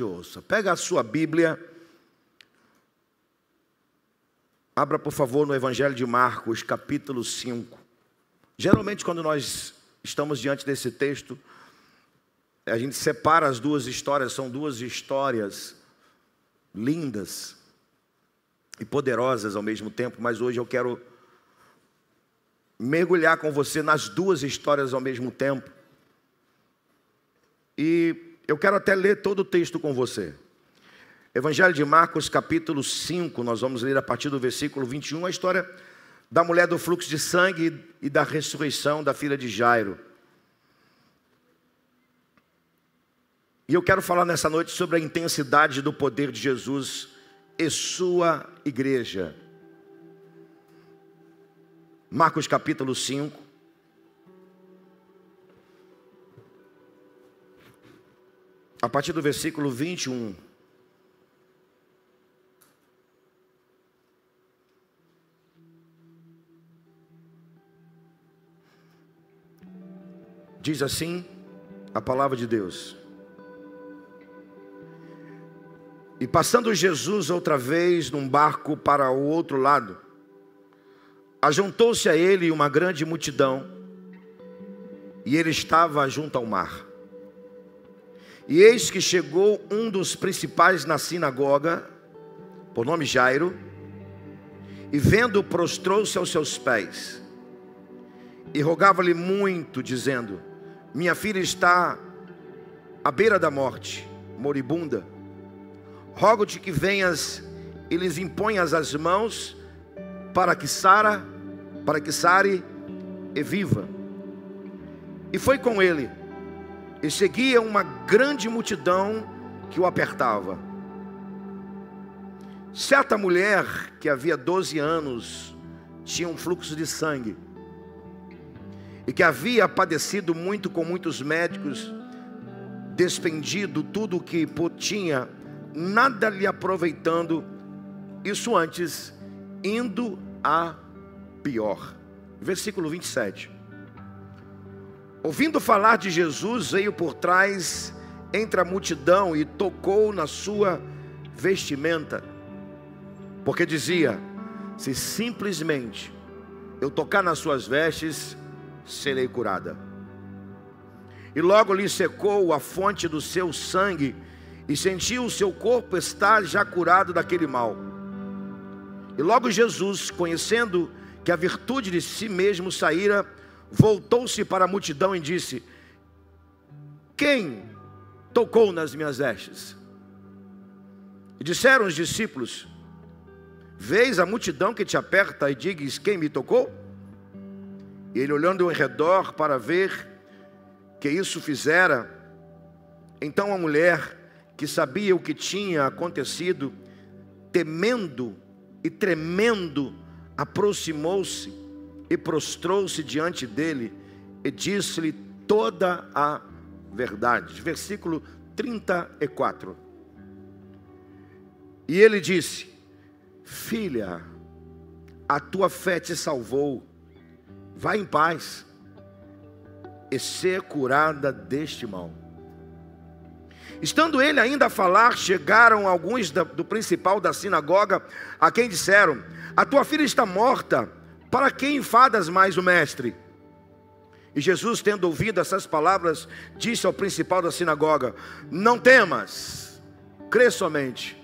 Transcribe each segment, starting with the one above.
Ouça. Pega a sua Bíblia, abra por favor no Evangelho de Marcos, capítulo 5. Geralmente quando nós estamos diante desse texto, a gente separa as duas histórias, são duas histórias lindas e poderosas ao mesmo tempo, mas hoje eu quero mergulhar com você nas duas histórias ao mesmo tempo. E eu quero até ler todo o texto com você. Evangelho de Marcos, capítulo 5, nós vamos ler a partir do versículo 21, a história da mulher do fluxo de sangue e da ressurreição da filha de Jairo. E eu quero falar nessa noite sobre a intensidade do poder de Jesus e sua igreja. Marcos capítulo 5. A partir do versículo 21. Diz assim a palavra de Deus. E passando Jesus outra vez num barco para o outro lado, ajuntou-se a ele uma grande multidão, e ele estava junto ao mar. E eis que chegou um dos principais na sinagoga, por nome Jairo, e vendo-o, prostrou-se aos seus pés, e rogava-lhe muito, dizendo: minha filha está à beira da morte, moribunda. Rogo-te que venhas e lhes imponhas as mãos, para que sare e viva. E foi com ele, e seguia uma grande multidão que o apertava. Certa mulher que havia 12 anos tinha um fluxo de sangue, e que havia padecido muito com muitos médicos, despendido tudo o que tinha, nada lhe aproveitando, isso antes, indo a pior. Versículo 27. Ouvindo falar de Jesus, veio por trás entre a multidão e tocou na sua vestimenta, porque dizia: se simplesmente eu tocar nas suas vestes, serei curada. E logo lhe secou a fonte do seu sangue, e sentiu o seu corpo estar já curado daquele mal. E logo Jesus, conhecendo que a virtude de si mesmo saíra, voltou-se para a multidão e disse: quem tocou nas minhas vestes? E disseram os discípulos: vês a multidão que te aperta e dizes: quem me tocou? E ele, olhando ao redor para ver que isso fizera, então a mulher, que sabia o que tinha acontecido, temendo e tremendo, aproximou-se e prostrou-se diante dele e disse-lhe toda a verdade. Versículo 34. E ele disse: filha, a tua fé te salvou, vai em paz e ser curada deste mal. Estando ele ainda a falar, chegaram alguns do principal da sinagoga, a quem disseram: a tua filha está morta, para que enfadas mais o mestre? E Jesus, tendo ouvido essas palavras, disse ao principal da sinagoga: não temas, crê somente.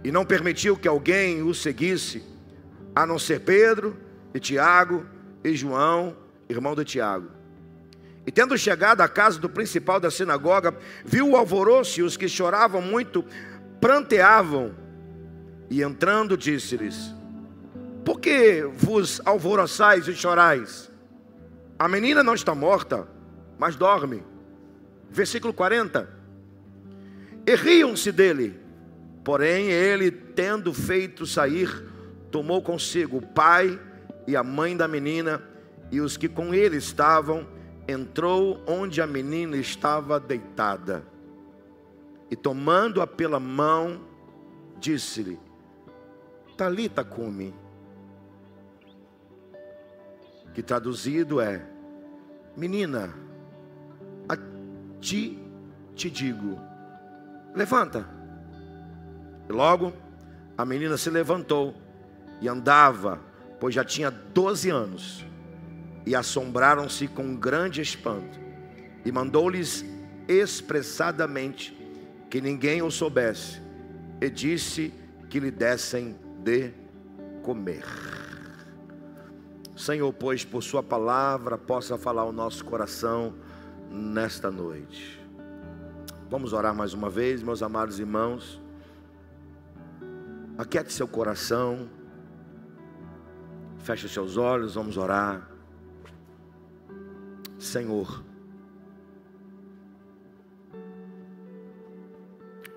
E não permitiu que alguém o seguisse, a não ser Pedro e Tiago e João, irmão de Tiago. E tendo chegado à casa do principal da sinagoga, viu o alvoroço e os que choravam muito pranteavam. E entrando disse-lhes: por que vos alvoroçais e chorais? A menina não está morta, mas dorme. Versículo 40. E riam-se dele. Porém ele, tendo feito sair, tomou consigo o pai e a mãe da menina e os que com ele estavam, entrou onde a menina estava deitada. E tomando-a pela mão, disse-lhe: Talita cumi, que traduzido é: menina, a ti te digo: levanta. E logo a menina se levantou e andava, pois já tinha 12 anos. E assombraram-se com um grande espanto. E mandou-lhes expressadamente que ninguém o soubesse. E disse que lhe dessem de comer. Senhor, pois por sua palavra possa falar ao nosso coração nesta noite. Vamos orar mais uma vez, meus amados irmãos. Aquiete seu coração. Feche seus olhos, vamos orar. Senhor,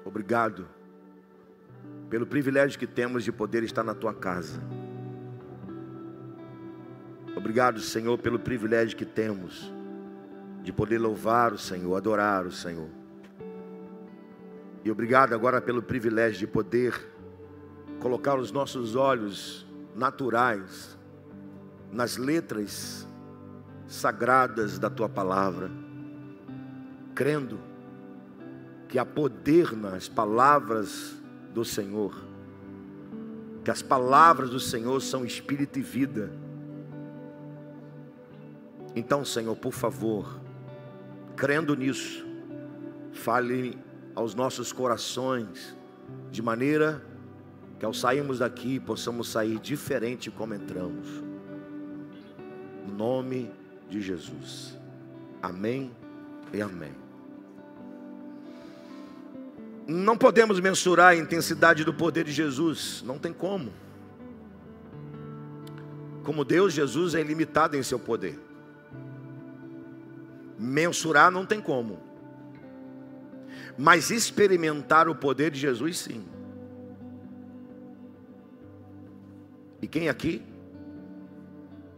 obrigado pelo privilégio que temos de poder estar na tua casa. Obrigado, Senhor, pelo privilégio que temos de poder louvar o Senhor, adorar o Senhor. E obrigado agora pelo privilégio de poder colocar os nossos olhos naturais nas letras sagradas da tua palavra, crendo que há poder nas palavras do Senhor, que as palavras do Senhor são espírito e vida. Então, Senhor, por favor, crendo nisso, fale aos nossos corações, de maneira que ao sairmos daqui, possamos sair diferente como entramos. No nome de Jesus. Amém e amém. Não podemos mensurar a intensidade do poder de Jesus. Não tem como. Como Deus, Jesus é ilimitado em seu poder. Mensurar não tem como. Mas experimentar o poder de Jesus, sim. E quem aqui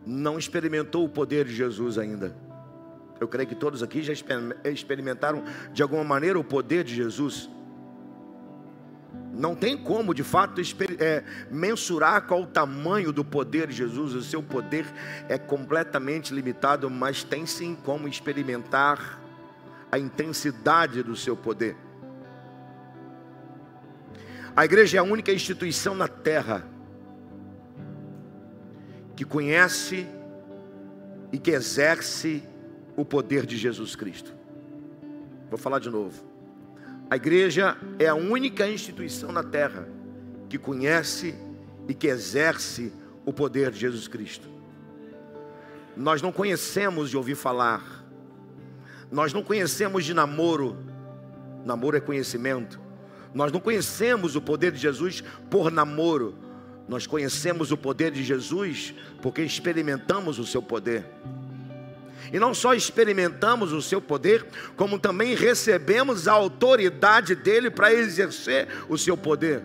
não experimentou o poder de Jesus ainda? Eu creio que todos aqui já experimentaram de alguma maneira o poder de Jesus. Não tem como de fato mensurar qual o tamanho do poder de Jesus. O seu poder é completamente limitado, mas tem sim como experimentar a intensidade do seu poder. A igreja é a única instituição na terra que conhece e que exerce o poder de Jesus Cristo. Vou falar de novo. A igreja é a única instituição na terra que conhece e que exerce o poder de Jesus Cristo. Nós não conhecemos de ouvir falar. Nós não conhecemos de namoro. Namoro é conhecimento. Nós não conhecemos o poder de Jesus por namoro. Nós conhecemos o poder de Jesus porque experimentamos o seu poder. E não só experimentamos o seu poder, como também recebemos a autoridade dele para exercer o seu poder.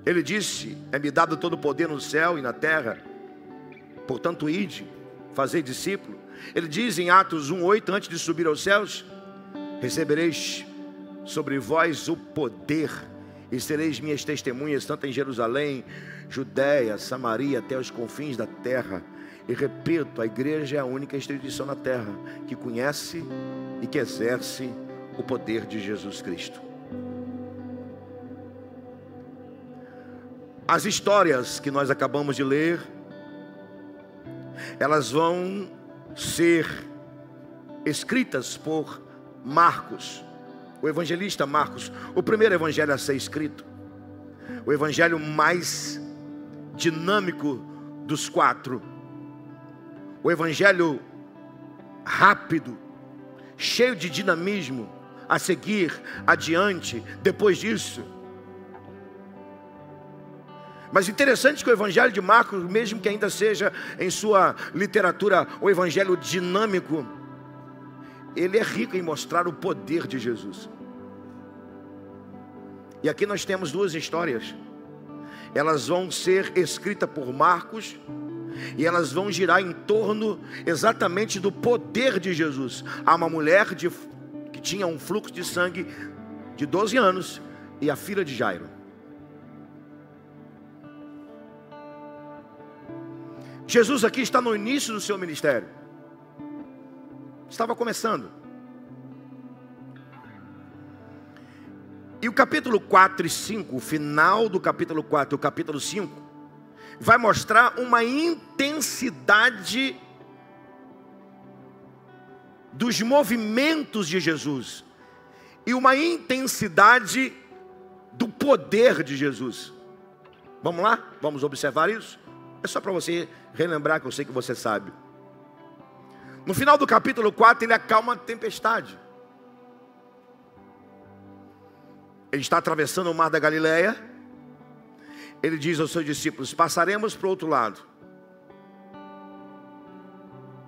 Ele disse: é-me dado todo o poder no céu e na terra. Portanto, ide, fazei discípulo. Ele diz em Atos 1:8, antes de subir aos céus: recebereis sobre vós o poder, e sereis minhas testemunhas, tanto em Jerusalém, Judéia, Samaria, até os confins da terra. E repito, a igreja é a única instituição na terra que conhece e que exerce o poder de Jesus Cristo. As histórias que nós acabamos de ler, elas vão ser escritas por Marcos, o evangelista Marcos, o primeiro evangelho a ser escrito, o evangelho mais dinâmico dos quatro, o evangelho rápido, cheio de dinamismo, a seguir adiante depois disso. Mas interessante que o evangelho de Marcos, mesmo que ainda seja em sua literatura o evangelho dinâmico, ele é rico em mostrar o poder de Jesus. E aqui nós temos duas histórias. Elas vão ser escritas por Marcos e elas vão girar em torno exatamente do poder de Jesus. Há uma mulher que tinha um fluxo de sangue de 12 anos e a filha de Jairo. Jesus aqui está no início do seu ministério. Estava começando. E o capítulo 4 e 5, o final do capítulo 4 e o capítulo 5, vai mostrar uma intensidade dos movimentos de Jesus e uma intensidade do poder de Jesus. Vamos lá? Vamos observar isso? É só para você relembrar, que eu sei que você sabe. No final do capítulo 4, ele acalma a tempestade. Ele está atravessando o mar da Galileia. Ele diz aos seus discípulos: passaremos para o outro lado.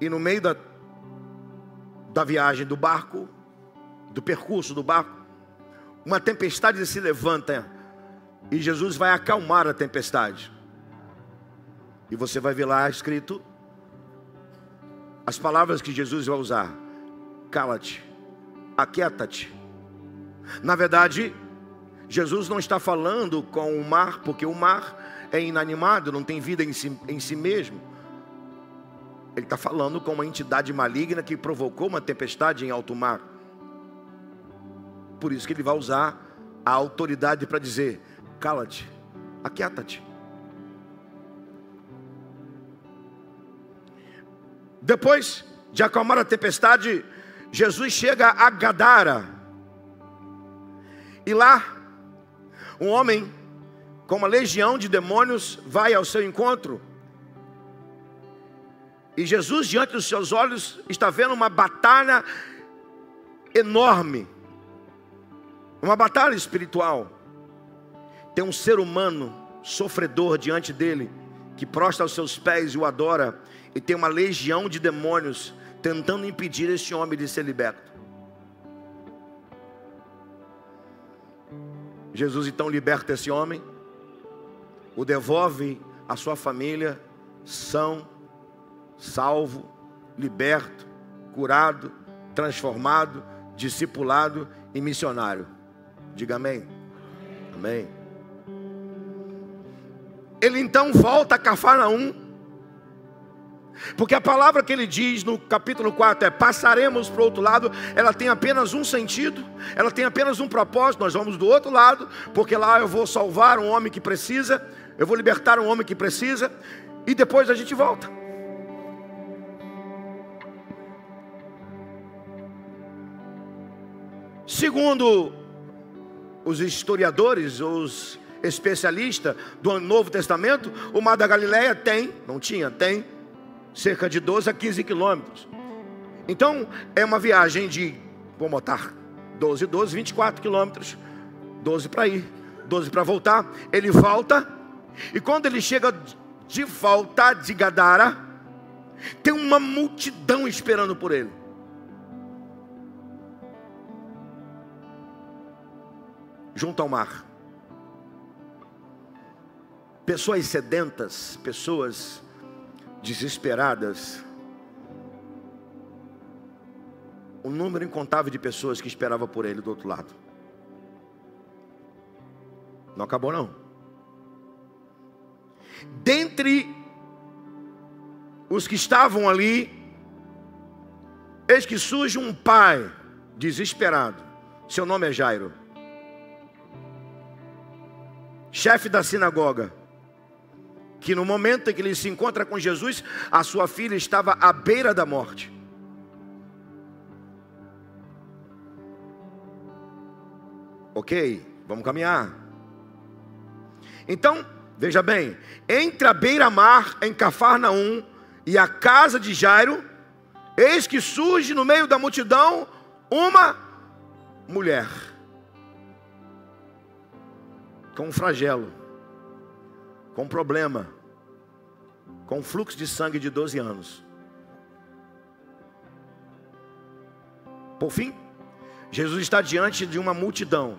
E no meio da viagem do barco, do percurso do barco, uma tempestade se levanta. E Jesus vai acalmar a tempestade. E você vai ver lá escrito as palavras que Jesus vai usar: cala-te, aquieta-te. Na verdade, Jesus não está falando com o mar, porque o mar é inanimado, não tem vida em si mesmo. Ele está falando com uma entidade maligna que provocou uma tempestade em alto mar. Por isso que ele vai usar a autoridade para dizer: cala-te, aquieta-te. Depois de acalmar a tempestade, Jesus chega a Gadara. E lá, um homem com uma legião de demônios vai ao seu encontro. E Jesus, diante dos seus olhos, está vendo uma batalha enorme. Uma batalha espiritual. Tem um ser humano sofredor diante dele, que prostra aos seus pés e o adora. E tem uma legião de demônios tentando impedir esse homem de ser liberto. Jesus então liberta esse homem, o devolve à sua família, são, salvo, liberto, curado, transformado, discipulado e missionário. Diga amém. Amém. Ele então volta a Cafarnaum, porque a palavra que ele diz no capítulo 4 é: passaremos para o outro lado. Ela tem apenas um sentido, ela tem apenas um propósito. Nós vamos do outro lado, porque lá eu vou salvar um homem que precisa, eu vou libertar um homem que precisa, e depois a gente volta. Segundo os historiadores, os especialistas do Novo Testamento, o Mar da Galileia tem cerca de 12 a 15 quilômetros. Então é uma viagem de, vou botar 12, 24 quilômetros. 12 para ir, 12 para voltar. Ele volta, e quando ele chega de volta de Gadara, tem uma multidão esperando por ele. Junto ao mar. Pessoas sedentas, pessoas desesperadas. Um número incontável de pessoas que esperava por ele do outro lado. Não acabou não. Dentre os que estavam ali, eis que surge um pai desesperado. Seu nome é Jairo, chefe da sinagoga, que no momento em que ele se encontra com Jesus, a sua filha estava à beira da morte. Ok, vamos caminhar. Então, veja bem, entre a beira-mar em Cafarnaum e a casa de Jairo, eis que surge no meio da multidão uma mulher com um flagelo, com um problema, com um fluxo de sangue de 12 anos. Por fim, Jesus está diante de uma multidão.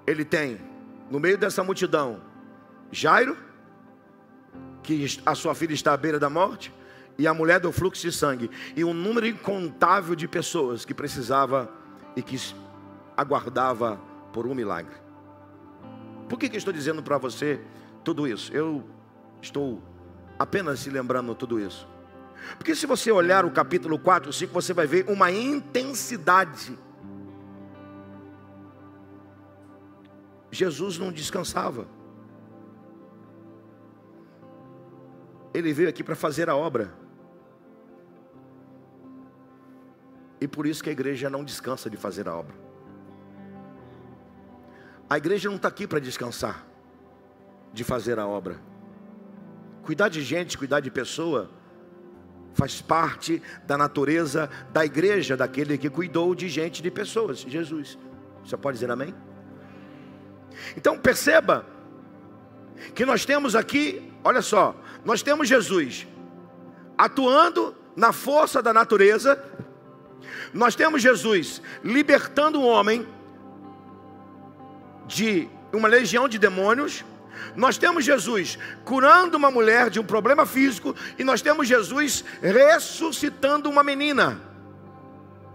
Ele tem, no meio dessa multidão, Jairo, que a sua filha está à beira da morte, e a mulher do fluxo de sangue, e um número incontável de pessoas que precisava e que aguardava por um milagre. Por que eu estou dizendo para você tudo isso? Eu estou apenas se lembrando tudo isso. Porque se você olhar o capítulo 4 e 5, você vai ver uma intensidade Jesus não descansava. Ele veio aqui para fazer a obra. E por isso que a igreja não descansa de fazer a obra. A igreja não está aqui para descansar de fazer a obra. Cuidar de gente, cuidar de pessoa, faz parte da natureza da igreja, daquele que cuidou de gente, de pessoas, Jesus. Você pode dizer amém? Então perceba que nós temos aqui, olha só, nós temos Jesus atuando na força da natureza. Nós temos Jesus libertando um homem de uma legião de demônios. Nós temos Jesus curando uma mulher de um problema físico. E nós temos Jesus ressuscitando uma menina.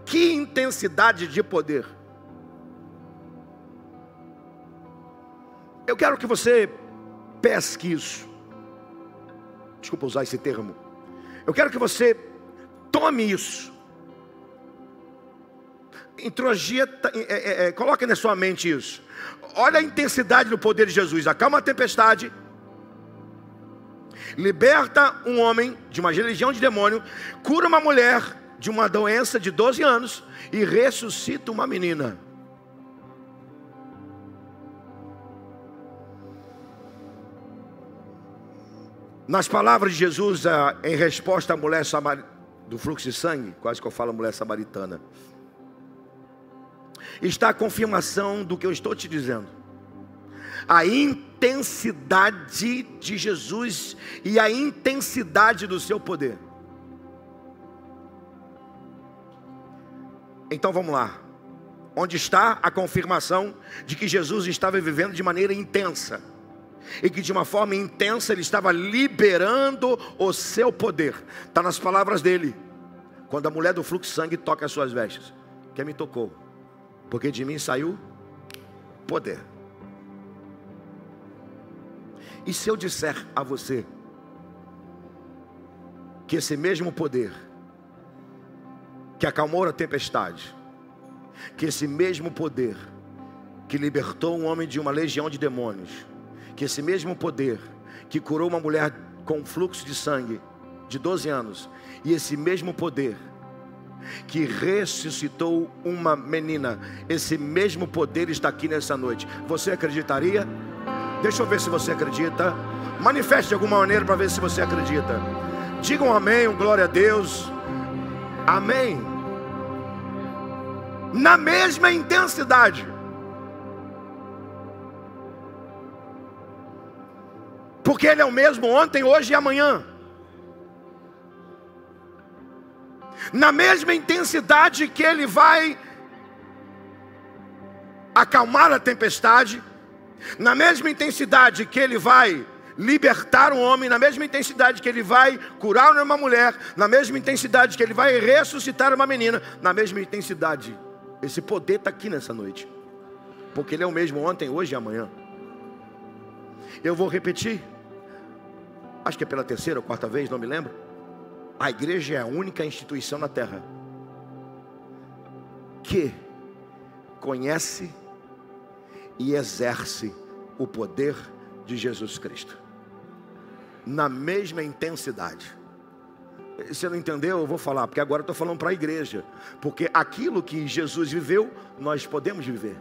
Que intensidade de poder! Eu quero que você pesque isso. Desculpa usar esse termo. Eu quero que você tome isso. Introjeta, coloque na sua mente isso. Olha a intensidade do poder de Jesus. Acalma a tempestade, liberta um homem de uma legião de demônio, cura uma mulher de uma doença de 12 anos e ressuscita uma menina. Nas palavras de Jesus, em resposta à mulher do fluxo de sangue, quase que eu falo mulher samaritana, está a confirmação do que eu estou te dizendo. A intensidade de Jesus e a intensidade do seu poder. Então vamos lá. Onde está a confirmação de que Jesus estava vivendo de maneira intensa? E que de uma forma intensa ele estava liberando o seu poder. Está nas palavras dele. Quando a mulher do fluxo de sangue toca as suas vestes. Quem me tocou? Porque de mim saiu poder. E se eu disser a você que esse mesmo poder que acalmou a tempestade, que esse mesmo poder que libertou um homem de uma legião de demônios, que esse mesmo poder que curou uma mulher com fluxo de sangue de 12 anos, e esse mesmo poder que ressuscitou uma menina, esse mesmo poder está aqui nessa noite. Você acreditaria? Deixa eu ver se você acredita. Manifeste de alguma maneira para ver se você acredita. Diga um amém, um glória a Deus. Amém. Na mesma intensidade. Porque Ele é o mesmo ontem, hoje e amanhã. Na mesma intensidade que Ele vai acalmar a tempestade, na mesma intensidade que Ele vai libertar um homem, na mesma intensidade que Ele vai curar uma mulher, na mesma intensidade que Ele vai ressuscitar uma menina, na mesma intensidade, esse poder está aqui nessa noite. Porque Ele é o mesmo ontem, hoje e amanhã. Eu vou repetir, acho que é pela terceira ou quarta vez, não me lembro. A igreja é a única instituição na terra que conhece e exerce o poder de Jesus Cristo na mesma intensidade. Se você não entendeu, eu vou falar, porque agora eu estou falando para a igreja, porque aquilo que Jesus viveu, nós podemos viver.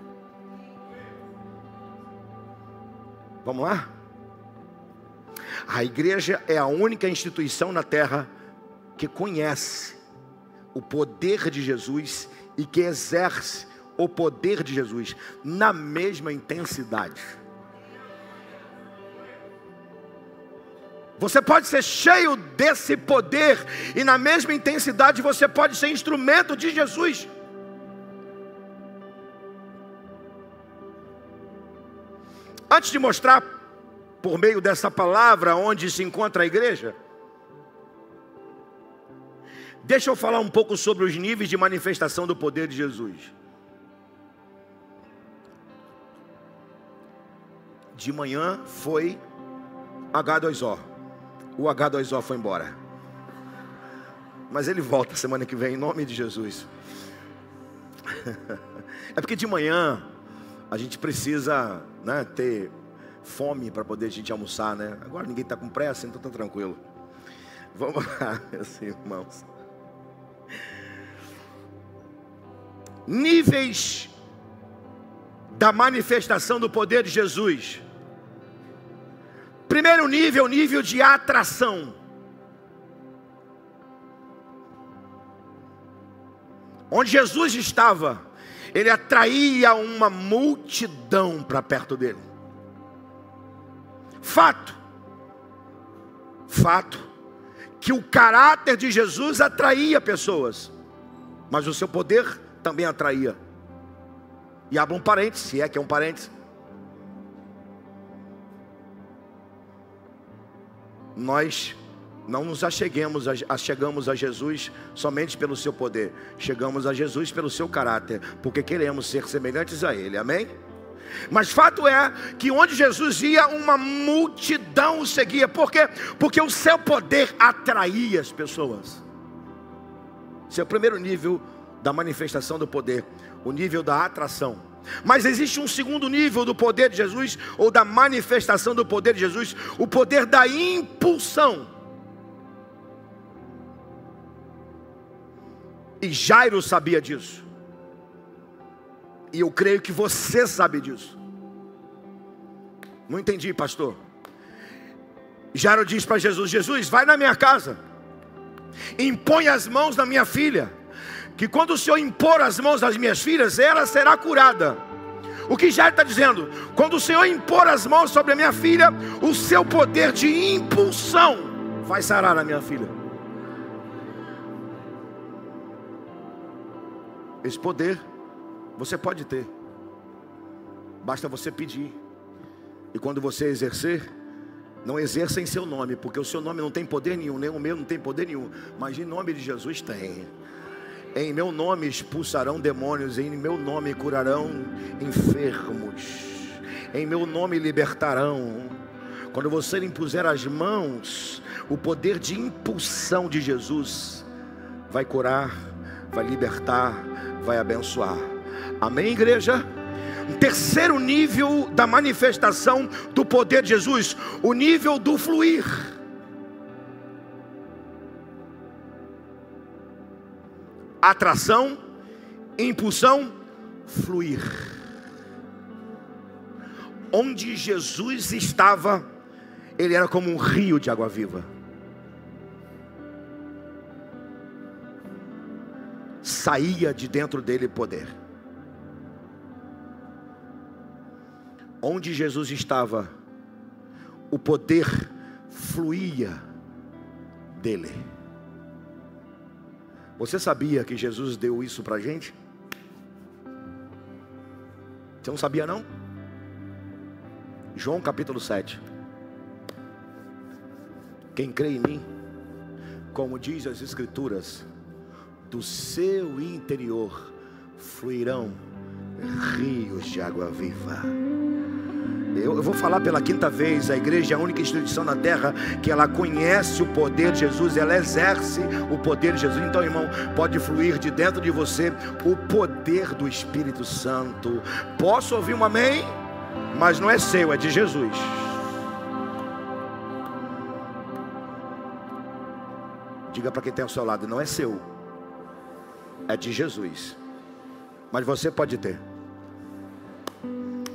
Vamos lá? A igreja é a única instituição na terra que conhece o poder de Jesus e que exerce o poder de Jesus na mesma intensidade. Você pode ser cheio desse poder e na mesma intensidade você pode ser instrumento de Jesus. Antes de mostrar por meio dessa palavra onde se encontra a igreja, deixa eu falar um pouco sobre os níveis de manifestação do poder de Jesus. De manhã foi H2O. O H2O foi embora. Mas ele volta semana que vem, em nome de Jesus. É porque de manhã a gente precisa, né, ter fome para poder a gente almoçar, né? Agora ninguém está com pressa, então está tranquilo. Vamos lá, meus irmãos. Níveis da manifestação do poder de Jesus. Primeiro nível, nível de atração. Onde Jesus estava, ele atraía uma multidão para perto dele. Fato, que o caráter de Jesus atraía pessoas, mas o seu poder também atraía. E abra um parênteses, se é que é um parênteses. Nós não nos achegamos a Jesus somente pelo seu poder. Chegamos a Jesus pelo seu caráter, porque queremos ser semelhantes a Ele, amém? Mas fato é que onde Jesus ia, uma multidão o seguia. Por quê? Porque o seu poder atraía as pessoas. Esse é o primeiro nível da manifestação do poder, o nível da atração. Mas existe um segundo nível do poder de Jesus, ou da manifestação do poder de Jesus, o poder da impulsão. E Jairo sabia disso. E eu creio que você sabe disso. Não entendi, pastor. Jairo diz para Jesus: Jesus, vai na minha casa, impõe as mãos na minha filha, que quando o Senhor impor as mãos das minhas filhas, ela será curada. O que Jairo está dizendo? Quando o Senhor impor as mãos sobre a minha filha, o seu poder de impulsão vai sarar a minha filha. Esse poder você pode ter, basta você pedir. E quando você exercer, não exerça em seu nome, porque o seu nome não tem poder nenhum, nem o meu não tem poder nenhum, mas em nome de Jesus tem. Em meu nome expulsarão demônios, em meu nome curarão enfermos, em meu nome libertarão. Quando você impuser as mãos, o poder de impulsão de Jesus vai curar, vai libertar, vai abençoar. Amém, igreja? Um terceiro nível da manifestação do poder de Jesus, o nível do fluir. Atração, impulsão, fluir. Onde Jesus estava, ele era como um rio de água viva. Saía de dentro dele poder. Onde Jesus estava, o poder fluía dele. Você sabia que Jesus deu isso para a gente? Você não sabia não? João capítulo 7. Quem crê em mim, como diz as Escrituras, do seu interior fluirão rios de água viva. Eu vou falar pela quinta vez: a igreja é a única instituição na terra que ela conhece o poder de Jesus, ela exerce o poder de Jesus. Então, irmão, pode fluir de dentro de você o poder do Espírito Santo. Posso ouvir um amém? Mas não é seu, é de Jesus. Diga para quem tem ao seu lado: não é seu, é de Jesus. Mas você pode ter.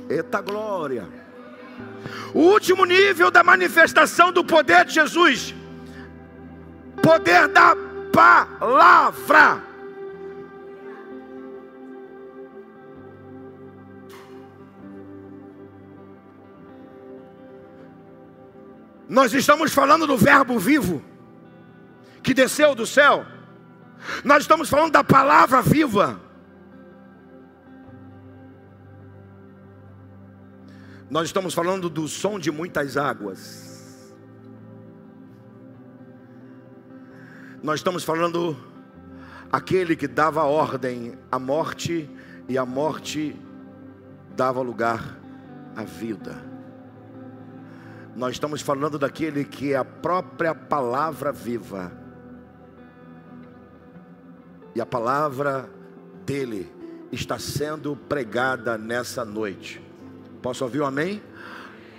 Eita glória! O último nível da manifestação do poder de Jesus, poder da palavra. Nós estamos falando do verbo vivo que desceu do céu. Nós estamos falando da palavra viva. Nós estamos falando do som de muitas águas. Nós estamos falando aquele que dava ordem à morte, e a morte dava lugar à vida. Nós estamos falando daquele que é a própria palavra viva. E a palavra dele está sendo pregada nessa noite. Posso ouvir um amém?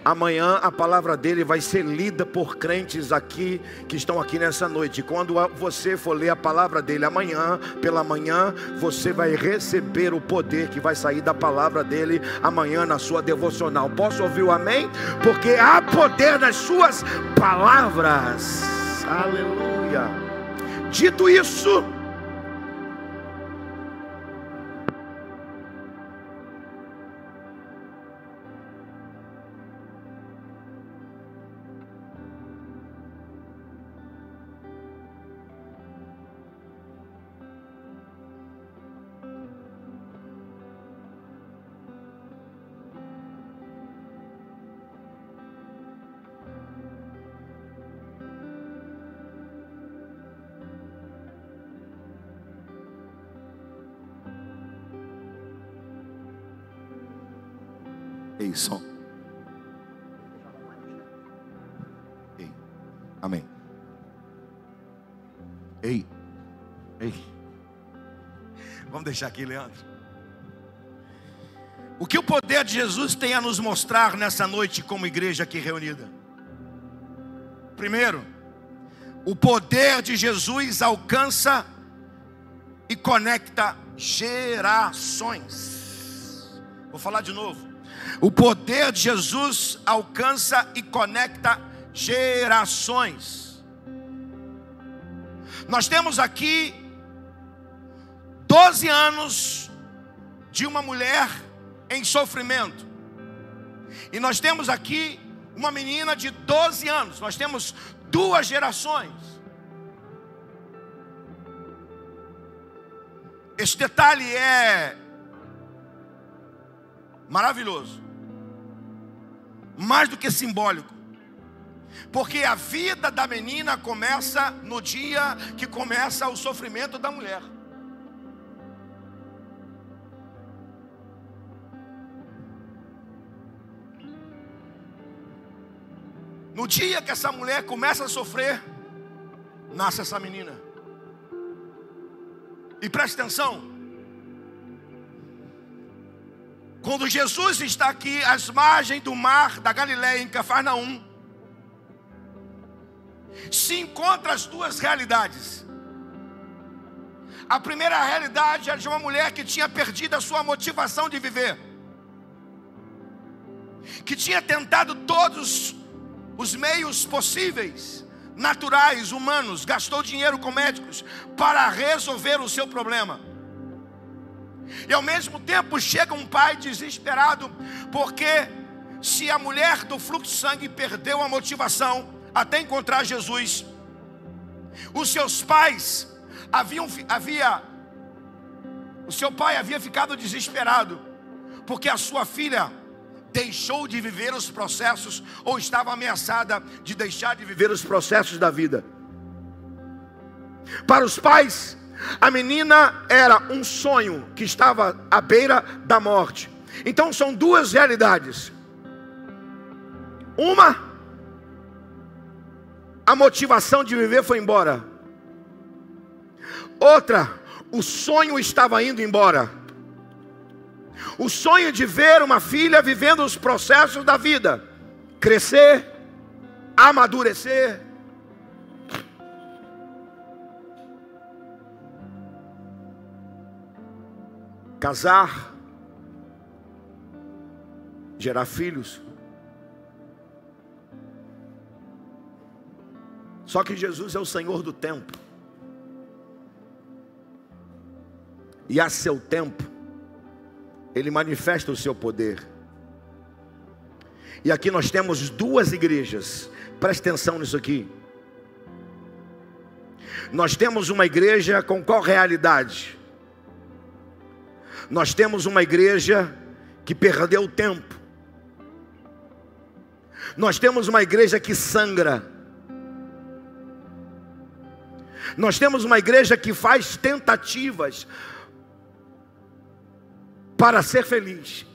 Amanhã a palavra dele vai ser lida por crentes aqui, que estão aqui nessa noite. Quando você for ler a palavra dele amanhã, pela manhã, você vai receber o poder que vai sair da palavra dele amanhã na sua devocional. Posso ouvir o amém? Porque há poder nas suas palavras. Aleluia. Dito isso, ei, som. Ei, amém. Ei, ei. Vamos deixar aqui, Leandro. O que o poder de Jesus tem a nos mostrar nessa noite como igreja aqui reunida? Primeiro, o poder de Jesus alcança e conecta gerações. Vou falar de novo. O poder de Jesus alcança e conecta gerações. Nós temos aqui 12 anos de uma mulher em sofrimento. E nós temos aqui uma menina de 12 anos. Nós temos 2 gerações. Este detalhe é maravilhoso, mais do que simbólico, porque a vida da menina começa no dia que começa o sofrimento da mulher. No dia que essa mulher começa a sofrer, nasce essa menina. E preste atenção, quando Jesus está aqui às margens do mar da Galileia, em Cafarnaum, se encontra as 2 realidades. A primeira realidade é de uma mulher que tinha perdido a sua motivação de viver, que tinha tentado todos os meios possíveis, naturais, humanos, gastou dinheiro com médicos para resolver o seu problema. E ao mesmo tempo chega um pai desesperado, porque se a mulher do fluxo de sangue perdeu a motivação até encontrar Jesus, os seus pais o seu pai havia ficado desesperado, porque a sua filha deixou de viver os processos, ou estava ameaçada de deixar de viver os processos da vida. Para os pais, a menina era um sonho que estava à beira da morte. Então são 2 realidades. Uma, a motivação de viver foi embora. Outra, o sonho estava indo embora. O sonho de ver uma filha vivendo os processos da vida, crescer, amadurecer. Casar, gerar filhos. Só que Jesus é o Senhor do tempo. E a seu tempo, Ele manifesta o seu poder. E aqui nós temos 2 igrejas. Presta atenção nisso aqui. Nós temos uma igreja com qual realidade? Nós temos uma igreja que perdeu o tempo. Nós temos uma igreja que sangra. Nós temos uma igreja que faz tentativas para ser feliz.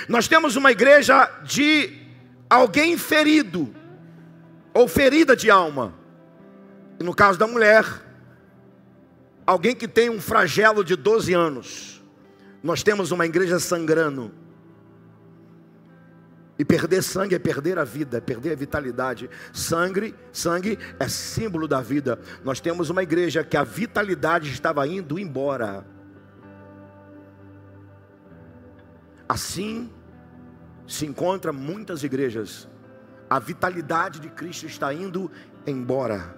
Nós temos uma igreja de alguém ferido ou ferida de alma. E no caso da mulher, Alguém que tem um flagelo de 12 anos. Nós temos uma igreja sangrando. E perder sangue é perder a vida, é perder a vitalidade. Sangue é símbolo da vida. Nós temos uma igreja que a vitalidade estava indo embora. Assim se encontra muitas igrejas. A vitalidade de Cristo está indo embora.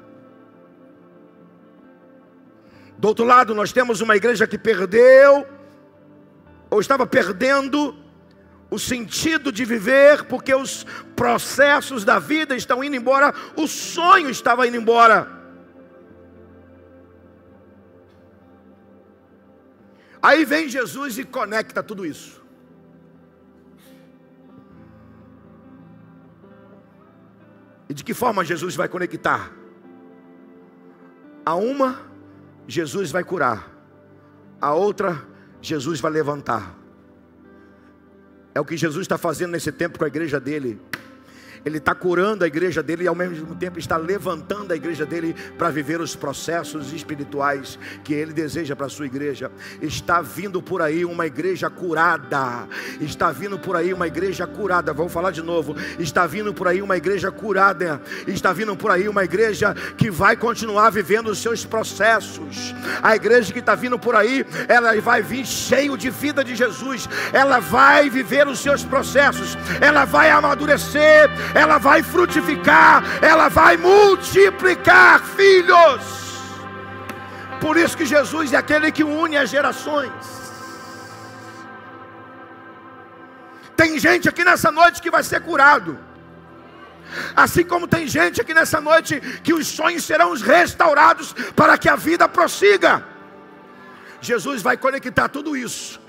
Do outro lado, nós temos uma igreja que perdeu, ou estava perdendo, o sentido de viver, porque os processos da vida estão indo embora, o sonho estava indo embora. Aí vem Jesus e conecta tudo isso. E de que forma Jesus vai conectar? A uma, Jesus vai curar. A outra, Jesus vai levantar. É o que Jesus está fazendo nesse tempo com a igreja dele. Ele está curando a igreja dele e ao mesmo tempo está levantando a igreja dele para viver os processos espirituais que ele deseja para a sua igreja. Está vindo por aí uma igreja curada. Está vindo por aí uma igreja curada. Vamos falar de novo. Está vindo por aí uma igreja curada. Está vindo por aí uma igreja que vai continuar vivendo os seus processos. A igreja que está vindo por aí, ela vai vir cheio de vida de Jesus. Ela vai viver os seus processos. Ela vai amadurecer. Ela vai frutificar, ela vai multiplicar filhos. Por isso que Jesus é aquele que une as gerações. Tem gente aqui nessa noite que vai ser curado. Assim como tem gente aqui nessa noite que os sonhos serão restaurados para que a vida prossiga. Jesus vai conectar tudo isso.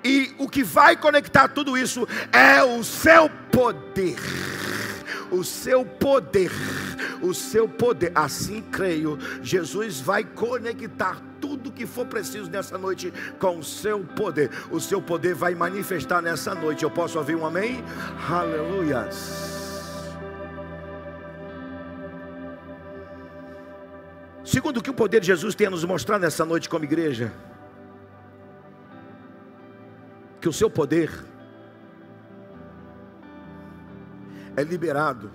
E o que vai conectar tudo isso é o seu poder. O seu poder, o seu poder. Assim creio, Jesus vai conectar tudo que for preciso nessa noite com o seu poder. O seu poder vai manifestar nessa noite. Eu posso ouvir um amém? Aleluias. Segundo, o que o poder de Jesus tem a nos mostrar nessa noite como igreja, que o seu poder é liberado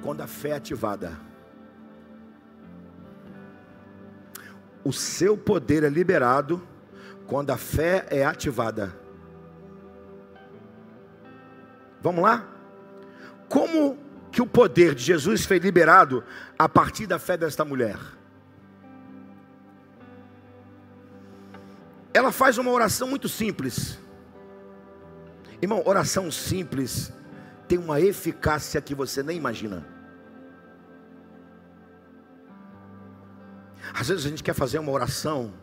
quando a fé é ativada. O seu poder é liberado quando a fé é ativada. Vamos lá? Como que o poder de Jesus foi liberado a partir da fé desta mulher? Ela faz uma oração muito simples. Irmão, oração simples tem uma eficácia que você nem imagina. Às vezes a gente quer fazer uma oração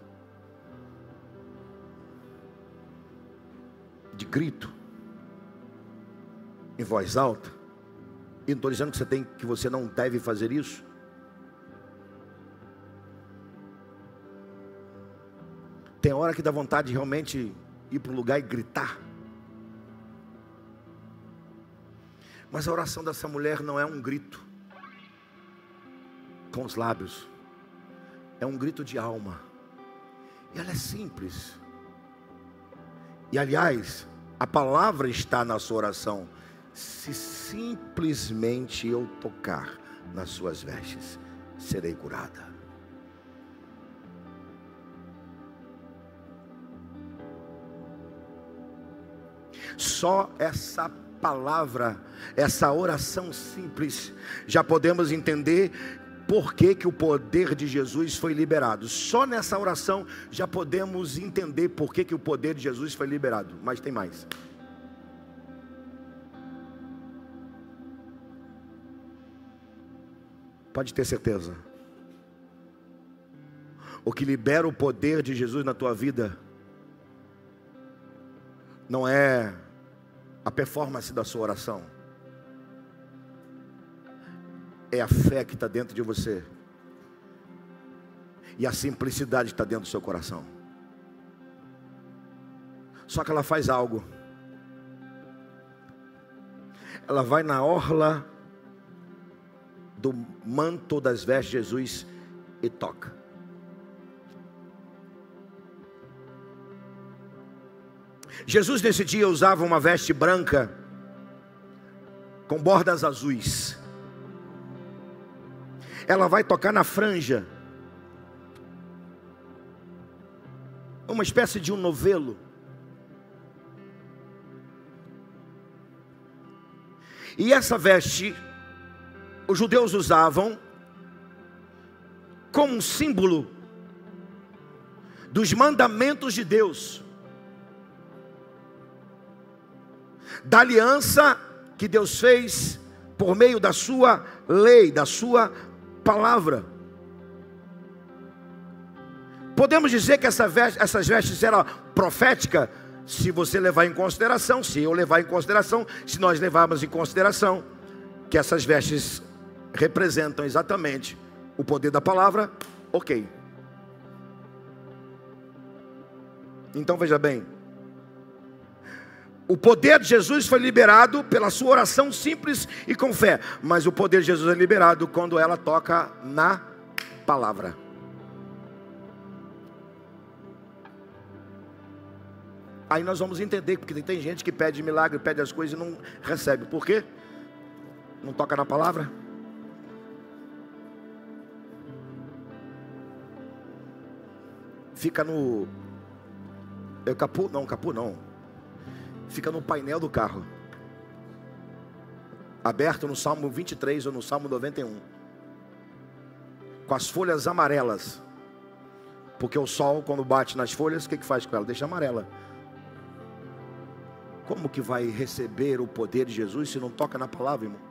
de grito, em voz alta. E não estou dizendo que você não deve fazer isso. Tem hora que dá vontade de realmente ir para um lugar e gritar. Mas a oração dessa mulher não é um grito com os lábios. É um grito de alma. E ela é simples. E aliás, a palavra está na sua oração. Se simplesmente eu tocar nas suas vestes, serei curada. Só essa palavra, essa oração simples, já podemos entender por que o poder de Jesus foi liberado. Só nessa oração já podemos entender por que o poder de Jesus foi liberado. Mas tem mais. Pode ter certeza. O que libera o poder de Jesus na tua vida não é a performance da sua oração, é a fé que está dentro de você, e a simplicidade que está dentro do seu coração. Só que ela faz algo. Ela vai na orla do manto das vestes de Jesus e toca. Jesus nesse dia usava uma veste branca com bordas azuis. Ela vai tocar na franja, uma espécie de um novelo. E essa veste os judeus usavam como um símbolo dos mandamentos de Deus, da aliança que Deus fez por meio da sua lei, da sua palavra. Podemos dizer que essas vestes eram proféticas, se você levar em consideração, se eu levar em consideração, se nós levarmos em consideração que essas vestes representam exatamente o poder da palavra, ok. Então veja bem, o poder de Jesus foi liberado pela sua oração simples e com fé, mas o poder de Jesus é liberado quando ela toca na palavra. Aí nós vamos entender, porque tem gente que pede milagre, pede as coisas e não recebe. Por quê? Não toca na palavra? Fica no... capô não. Fica no painel do carro, aberto no Salmo 23 ou no Salmo 91, com as folhas amarelas, porque o sol, quando bate nas folhas, o que faz com ela? Deixa amarela. Como que vai receber o poder de Jesus se não toca na palavra, irmão?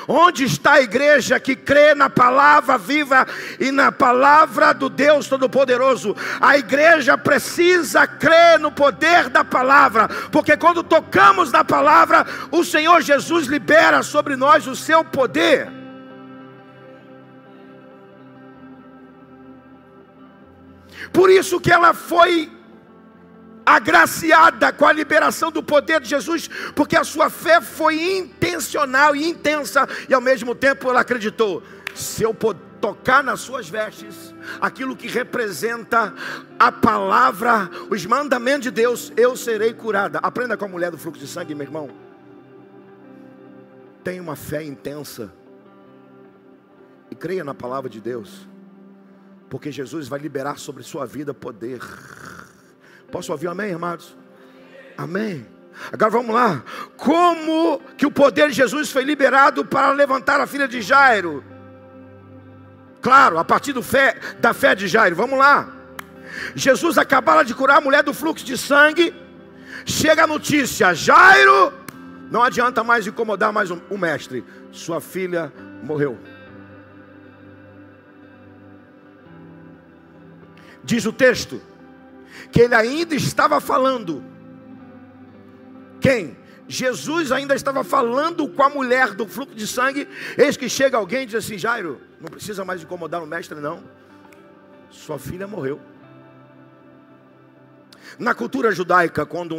Onde está a igreja que crê na palavra viva e na palavra do Deus Todo-Poderoso? A igreja precisa crer no poder da palavra, porque quando tocamos na palavra, o Senhor Jesus libera sobre nós o seu poder. Por isso que ela foi agraciada com a liberação do poder de Jesus, porque a sua fé foi intencional e intensa, e ao mesmo tempo ela acreditou: se eu tocar nas suas vestes, aquilo que representa a palavra, os mandamentos de Deus, eu serei curada. Aprenda com a mulher do fluxo de sangue, meu irmão. Tenha uma fé intensa e creia na palavra de Deus, porque Jesus vai liberar sobre sua vida poder. Posso ouvir amém, irmãos? Amém. Agora vamos lá. Como que o poder de Jesus foi liberado para levantar a filha de Jairo? Claro, a partir da fé de Jairo. Vamos lá. Jesus acabara de curar a mulher do fluxo de sangue. Chega a notícia: Jairo, não adianta mais incomodar mais o mestre. Sua filha morreu. Diz o texto que ele ainda estava falando. Quem? Jesus ainda estava falando com a mulher do fluxo de sangue. Eis que chega alguém e diz assim: Jairo, não precisa mais incomodar o mestre não, sua filha morreu. Na cultura judaica, quando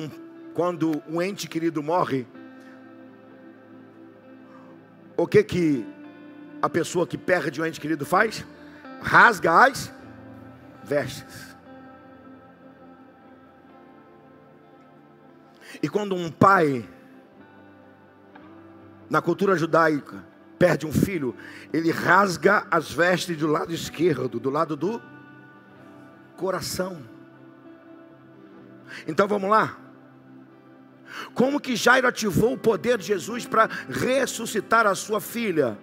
um ente querido morre, o que a pessoa que perde um ente querido faz? Rasga as vestes. E quando um pai, na cultura judaica, perde um filho, ele rasga as vestes do lado esquerdo, do lado do coração. Então vamos lá. Como que Jairo ativou o poder de Jesus para ressuscitar a sua filha?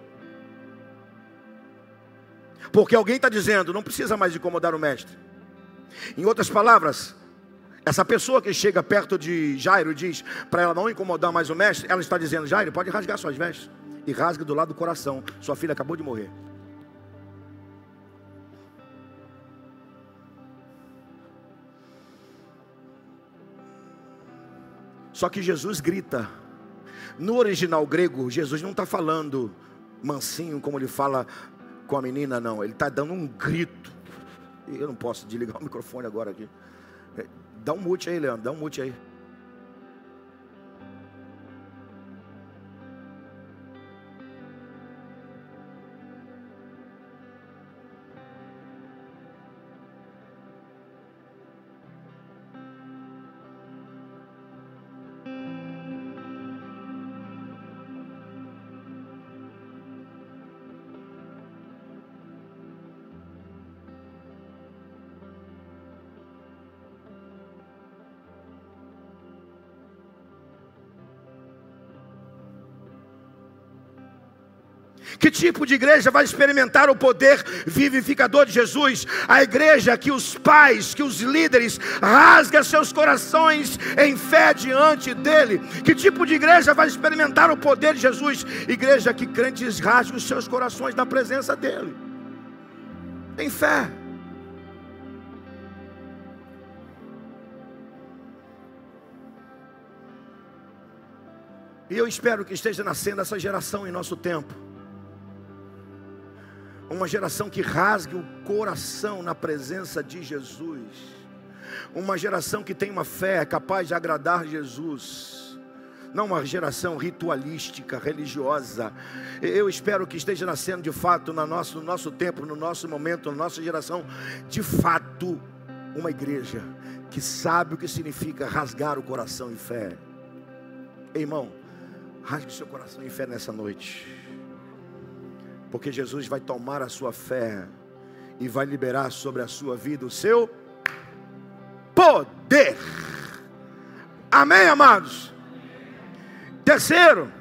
Porque alguém está dizendo: não precisa mais incomodar o mestre. Em outras palavras, essa pessoa que chega perto de Jairo e diz para ela não incomodar mais o mestre, ela está dizendo: Jairo, pode rasgar suas vestes. E rasga do lado do coração. Sua filha acabou de morrer. Só que Jesus grita. No original grego, Jesus não está falando mansinho como ele fala com a menina, não. Ele está dando um grito. Eu não posso desligar o microfone agora aqui. Dá um mute aí, Leandro, dá um mute aí. Que tipo de igreja vai experimentar o poder vivificador de Jesus? A igreja que os pais, que os líderes rasgam seus corações em fé diante dele. Que tipo de igreja vai experimentar o poder de Jesus? Igreja que crentes rasgam os seus corações na presença dele, em fé. E eu espero que esteja nascendo essa geração em nosso tempo. Uma geração que rasgue o coração na presença de Jesus. Uma geração que tem uma fé capaz de agradar Jesus. Não uma geração ritualística, religiosa. Eu espero que esteja nascendo de fato no nosso tempo, no nosso momento, na nossa geração, de fato, uma igreja que sabe o que significa rasgar o coração em fé. Irmão, rasgue o seu coração em fé nessa noite. Porque Jesus vai tomar a sua fé e vai liberar sobre a sua vida o seu poder. Amém, amados? Terceiro,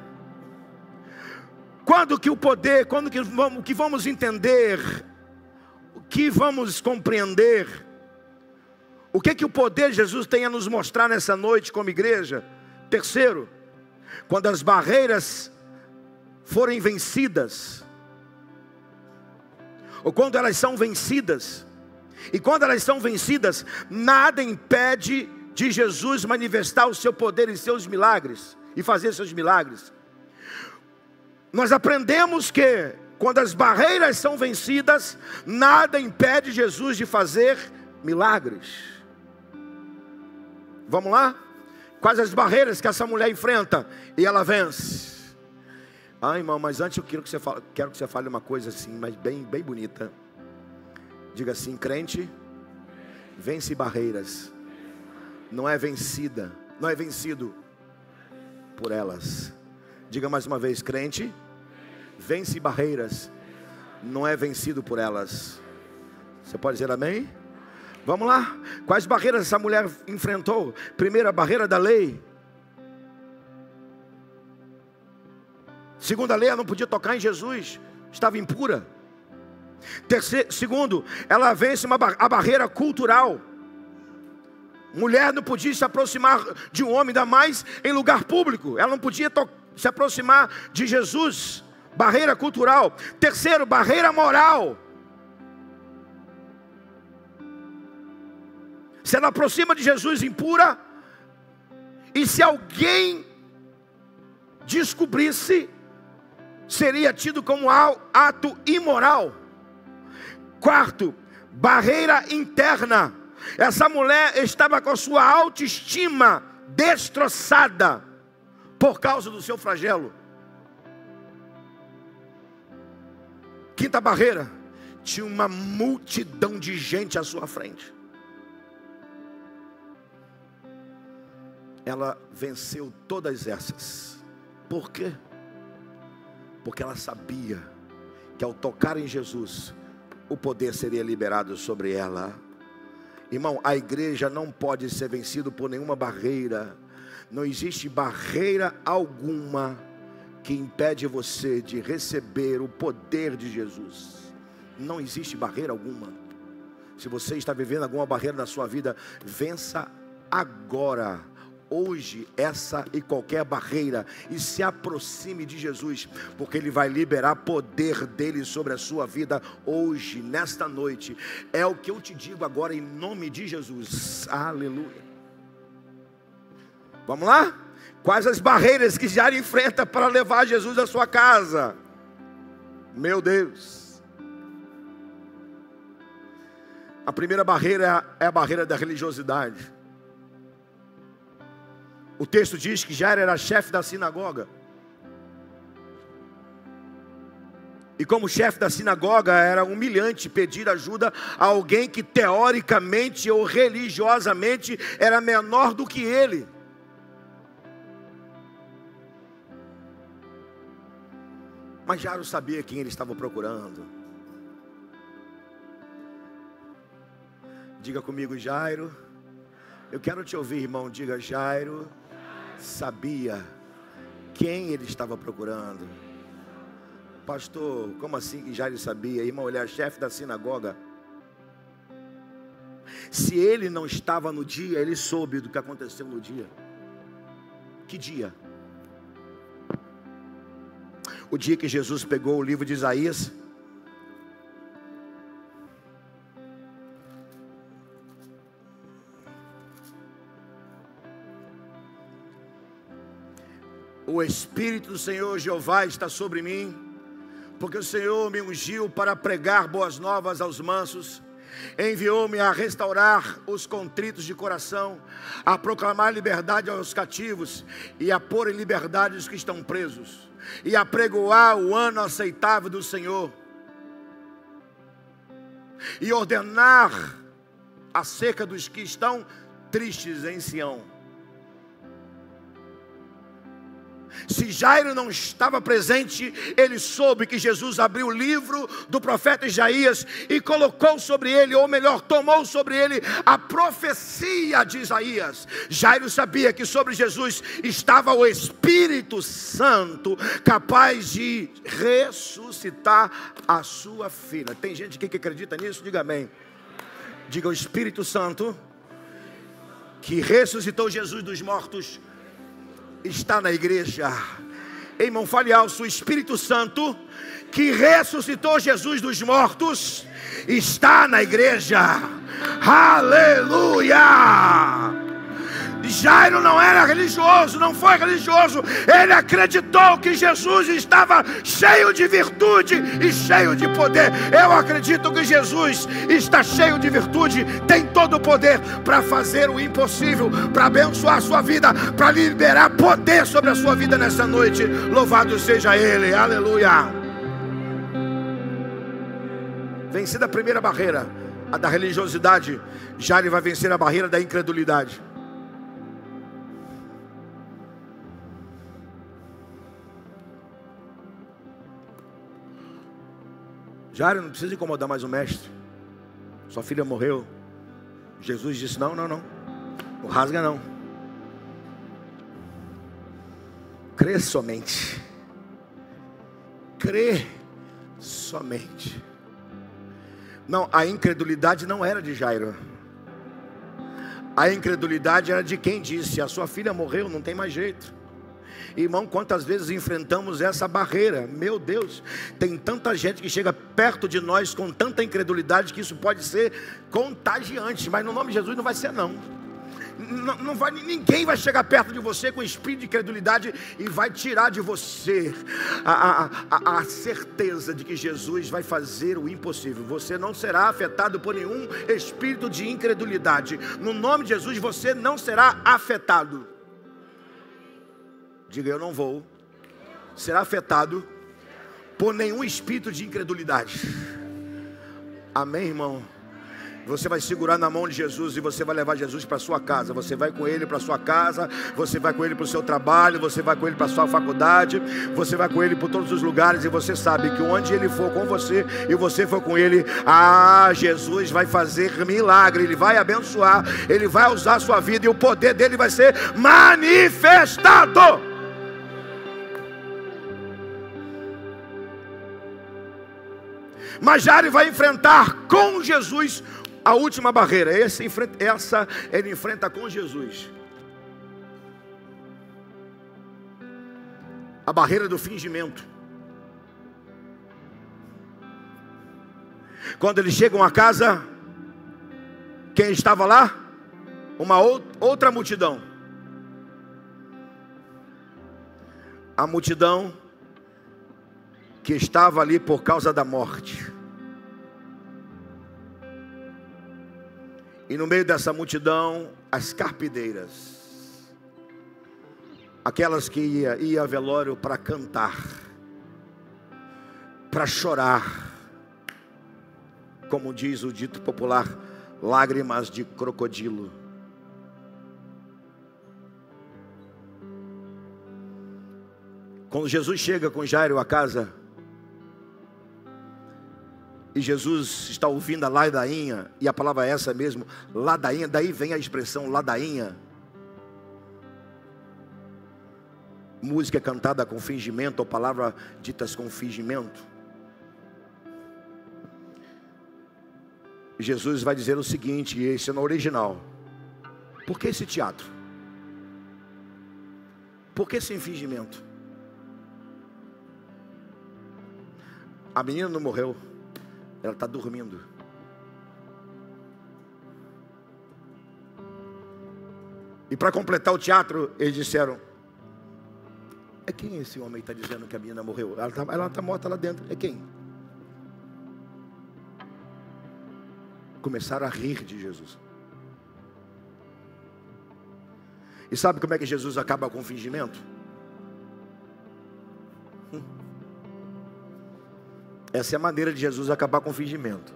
quando que vamos entender, o que vamos compreender, o que o poder de Jesus tem a nos mostrar nessa noite como igreja? Terceiro, quando as barreiras forem vencidas, ou quando elas são vencidas, e quando elas são vencidas, nada impede de Jesus manifestar o seu poder e seus milagres, e fazer seus milagres. Nós aprendemos que quando as barreiras são vencidas, nada impede Jesus de fazer milagres. Vamos lá? Quais as barreiras que essa mulher enfrenta e ela vence? Ah, irmão, mas antes eu quero que você fale uma coisa assim, mas bem bonita. Diga assim: crente vence barreiras, não é vencida, não é vencido por elas. Diga mais uma vez: crente vence barreiras, não é vencido por elas. Você pode dizer amém? Vamos lá. Quais barreiras essa mulher enfrentou? Primeira, barreira da lei. Segundo, a lei, ela não podia tocar em Jesus, estava impura. Segundo, ela vence a barreira cultural. Mulher não podia se aproximar de um homem, ainda mais em lugar público. Ela não podia se aproximar de Jesus. Barreira cultural. Terceiro, barreira moral. Se ela aproxima de Jesus impura, e se alguém descobrisse, seria tido como ato imoral. Quarto, barreira interna. Essa mulher estava com a sua autoestima destroçada por causa do seu flagelo. Quinta barreira, tinha uma multidão de gente à sua frente. Ela venceu todas essas. Por quê? Porque ela sabia que ao tocar em Jesus, o poder seria liberado sobre ela. Irmão, a igreja não pode ser vencida por nenhuma barreira. Não existe barreira alguma que impede você de receber o poder de Jesus. Não existe barreira alguma. Se você está vivendo alguma barreira na sua vida, vença agora, hoje, essa e qualquer barreira, e se aproxime de Jesus, porque Ele vai liberar poder dEle sobre a sua vida hoje, nesta noite. É o que eu te digo agora em nome de Jesus. Aleluia. Vamos lá? Quais as barreiras que já enfrenta para levar Jesus à sua casa? Meu Deus. A primeira barreira é a barreira da religiosidade. O texto diz que Jairo era chefe da sinagoga. E como chefe da sinagoga, era humilhante pedir ajuda a alguém que teoricamente ou religiosamente era menor do que ele. Mas Jairo sabia quem ele estava procurando. Diga comigo, Jairo. Eu quero te ouvir, irmão. Diga: Jairo sabia quem ele estava procurando. pastor, como assim que Jairo sabia? Irmão, ele é chefe da sinagoga. Se ele não estava no dia, ele soube do que aconteceu no dia. Que dia? O dia que Jesus pegou o livro de Isaías, o Espírito do Senhor Jeová está sobre mim, porque o Senhor me ungiu para pregar boas novas aos mansos, enviou-me a restaurar os contritos de coração, a proclamar liberdade aos cativos, e a pôr em liberdade os que estão presos, e a pregoar o ano aceitável do Senhor, e ordenar acerca dos que estão tristes em Sião. Se Jairo não estava presente, ele soube que Jesus abriu o livro do profeta Isaías e colocou sobre ele, ou melhor, tomou sobre ele a profecia de Isaías. Jairo sabia que sobre Jesus estava o Espírito Santo, capaz de ressuscitar a sua filha. Tem gente aqui que acredita nisso? Diga amém. Diga: o Espírito Santo que ressuscitou Jesus dos mortos está na igreja. Irmão, fale alto: o Espírito Santo que ressuscitou Jesus dos mortos está na igreja. Aleluia! Jairo não era religioso, não foi religioso. Ele acreditou que Jesus estava cheio de virtude e cheio de poder. Eu acredito que Jesus está cheio de virtude, tem todo o poder para fazer o impossível, para abençoar a sua vida, para liberar poder sobre a sua vida nessa noite. Louvado seja Ele, aleluia. Vencida a primeira barreira, a da religiosidade, Jairo vai vencer a barreira da incredulidade. Jairo, não precisa incomodar mais o mestre. Sua filha morreu. Jesus disse: não, não, não. Não rasga não. Crê somente. Crê somente. Não, a incredulidade não era de Jairo. A incredulidade era de quem disse: a sua filha morreu, não tem mais jeito. Irmão, quantas vezes enfrentamos essa barreira? Meu Deus, tem tanta gente que chega perto de nós com tanta incredulidade que isso pode ser contagiante. Mas no nome de Jesus não vai ser não. Não vai, ninguém vai chegar perto de você com espírito de incredulidade e vai tirar de você a certeza de que Jesus vai fazer o impossível. Você não será afetado por nenhum espírito de incredulidade. No nome de Jesus você não será afetado. Diga: eu não vou ser afetado por nenhum espírito de incredulidade. Amém, irmão? Você vai segurar na mão de Jesus e você vai levar Jesus para a sua casa. Você vai com Ele para a sua casa, você vai com Ele para o seu trabalho, você vai com Ele para a sua faculdade, você vai com Ele por todos os lugares. E você sabe que onde Ele for com você e você for com Ele, Jesus vai fazer milagre, Ele vai abençoar, Ele vai usar a sua vida e o poder dEle vai ser manifestado. Mas Jairo vai enfrentar com Jesus a última barreira. Essa ele enfrenta com Jesus. A barreira do fingimento. Quando eles chegam à casa, quem estava lá? Uma outra multidão. A multidão que estava ali por causa da morte. E no meio dessa multidão, as carpideiras, aquelas que ia a velório para cantar, para chorar, como diz o dito popular, lágrimas de crocodilo. Quando Jesus chega com Jairo à casa, e Jesus está ouvindo a ladainha, e a palavra é essa mesmo, ladainha, daí vem a expressão ladainha. música cantada com fingimento, ou palavras ditas com fingimento. Jesus vai dizer o seguinte, e esse é no original: por que esse teatro? Por que sem fingimento? A menina não morreu, ela está dormindo. E para completar o teatro, eles disseram: é quem esse homem está dizendo que a menina morreu? Ela está morta lá dentro. É quem? Começaram a rir de Jesus. E sabe como é que Jesus acaba com o fingimento? Essa é a maneira de Jesus acabar com o fingimento.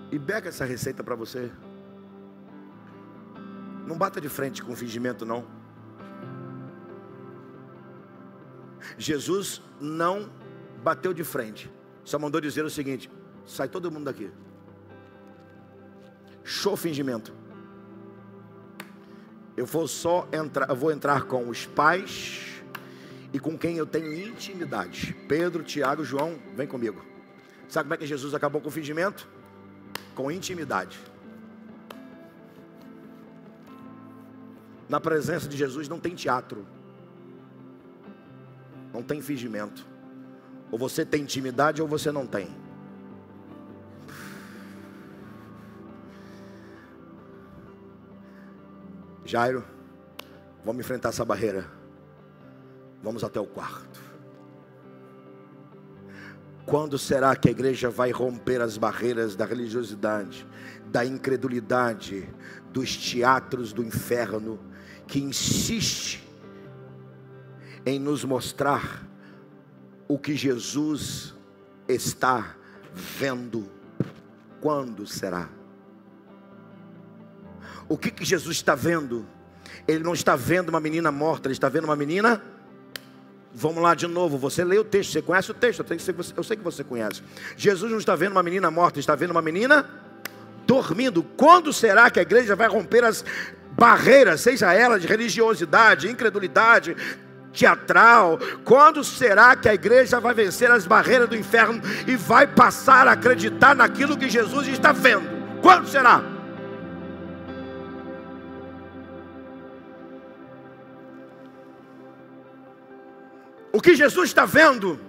E pega essa receita para você. Não bata de frente com o fingimento, não. Jesus não bateu de frente. Só mandou dizer o seguinte: sai todo mundo daqui. Show fingimento. Eu vou entrar com os pais e com quem eu tenho intimidade. Pedro, Tiago, João, vem comigo. Sabe como é que Jesus acabou com o fingimento? Com intimidade. Na presença de Jesus não tem teatro, não tem fingimento. Ou você tem intimidade ou você não tem. Jairo, vamos enfrentar essa barreira. Vamos até o quarto. Quando será que a igreja vai romper as barreiras da religiosidade, da incredulidade, dos teatros do inferno, que insiste em nos mostrar o que Jesus está vendo? Quando será? O que Jesus está vendo? Ele não está vendo uma menina morta, ele está vendo uma menina. Vamos lá de novo, você lê o texto, você conhece o texto, eu sei que você conhece. Jesus não está vendo uma menina morta, está vendo uma menina dormindo. Quando será que a igreja vai romper as barreiras, seja ela de religiosidade, incredulidade, teatral? Quando será que a igreja vai vencer as barreiras do inferno e vai passar a acreditar naquilo que Jesus está vendo? Quando será? O que Jesus está vendo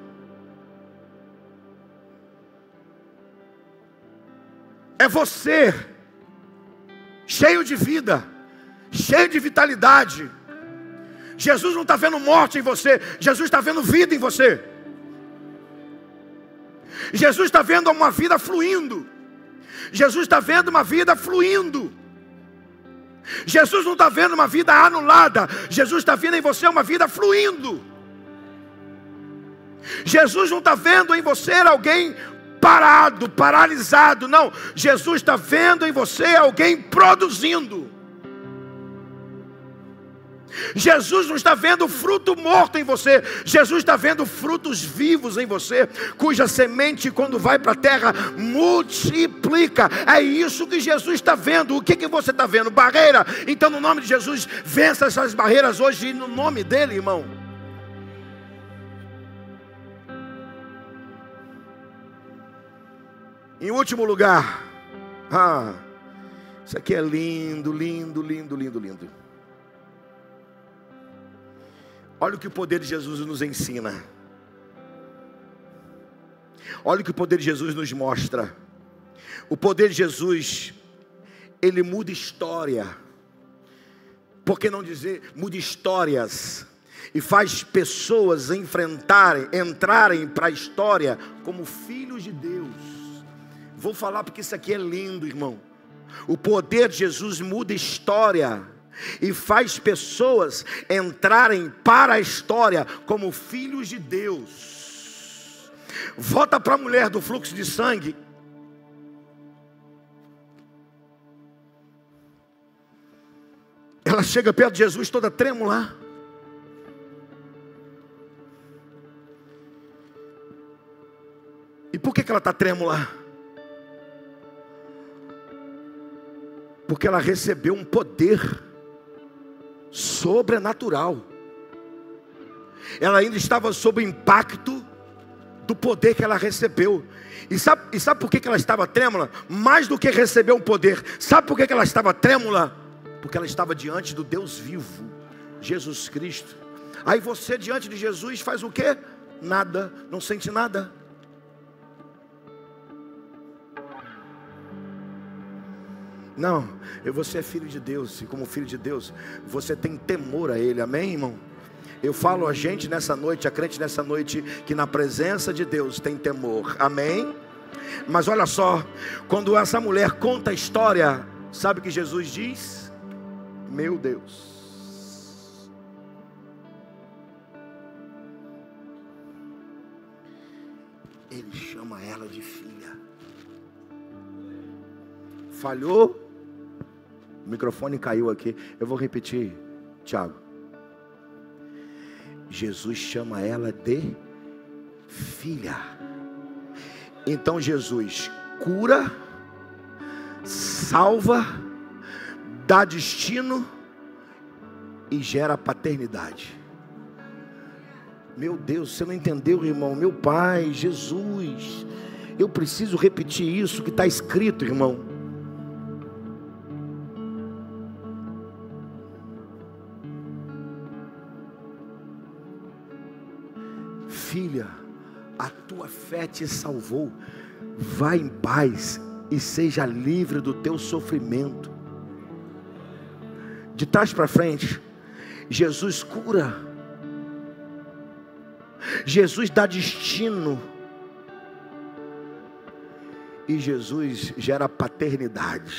é você cheio de vida, cheio de vitalidade. Jesus não está vendo morte em você, Jesus está vendo vida em você. Jesus está vendo uma vida fluindo. Jesus está vendo uma vida fluindo. Jesus não está vendo uma vida anulada, Jesus está vendo em você uma vida fluindo. Jesus não está vendo em você alguém parado, paralisado, não. Jesus está vendo em você alguém produzindo. Jesus não está vendo fruto morto em você, Jesus está vendo frutos vivos em você, cuja semente, quando vai para a terra, multiplica. É isso que Jesus está vendo. O que você está vendo? Barreira? Então, no nome de Jesus, vença essas barreiras hoje, no nome dele, irmão. Em último lugar, isso aqui é lindo, lindo, lindo, lindo, lindo. Olha o que o poder de Jesus nos ensina. Olha o que o poder de Jesus nos mostra. O poder de Jesus, ele muda história. Por que não dizer, muda histórias. E faz pessoas entrarem para a história como filhos de Deus. Vou falar porque isso aqui é lindo, irmão. O poder de Jesus muda história e faz pessoas entrarem para a história como filhos de Deus. Volta para a mulher do fluxo de sangue. Ela chega perto de Jesus toda trêmula. E por que ela está trêmula? Porque ela recebeu um poder sobrenatural. Ela ainda estava sob o impacto do poder que ela recebeu. E sabe por que ela estava trêmula? Mais do que receber um poder. Sabe por que ela estava trêmula? Porque ela estava diante do Deus vivo, Jesus Cristo. Aí você diante de Jesus faz o quê? Nada, não sente nada. Não, você é filho de Deus, e como filho de Deus, você tem temor a Ele, amém, irmão? Eu falo a gente nessa noite, a crente nessa noite, que na presença de Deus tem temor, amém? Mas olha só, quando essa mulher conta a história, sabe o que Jesus diz? Meu Deus, Ele chama ela de filha. Falhou? O microfone caiu aqui. Eu vou repetir, Tiago. Jesus chama ela de filha. Então Jesus cura, salva, dá destino e gera paternidade. Meu Deus, você não entendeu, irmão? Meu Pai, Jesus, eu preciso repetir isso que está escrito, irmão. Filha, a tua fé te salvou. Vai em paz e seja livre do teu sofrimento. De trás para frente, Jesus cura, Jesus dá destino e Jesus gera paternidade.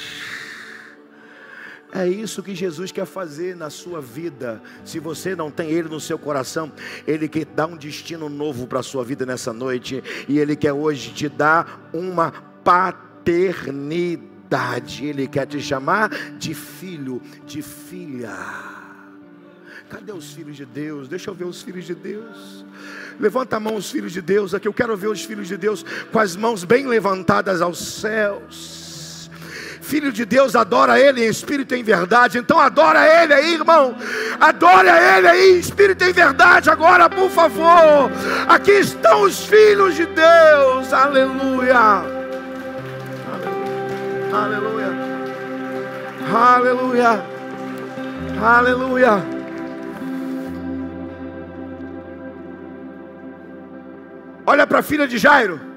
É isso que Jesus quer fazer na sua vida. Se você não tem Ele no seu coração, Ele quer dar um destino novo para a sua vida nessa noite. E Ele quer hoje te dar uma paternidade. Ele quer te chamar de filho, de filha. Cadê os filhos de Deus? Deixa eu ver os filhos de Deus. Levanta a mão os filhos de Deus aqui. Eu quero ver os filhos de Deus com as mãos bem levantadas aos céus. Filho de Deus adora Ele em espírito e em verdade. Então adora Ele aí, irmão. Adora Ele aí em espírito e em verdade agora, por favor. Aqui estão os filhos de Deus. Aleluia. Aleluia. Aleluia. Aleluia. Olha para a filha de Jairo.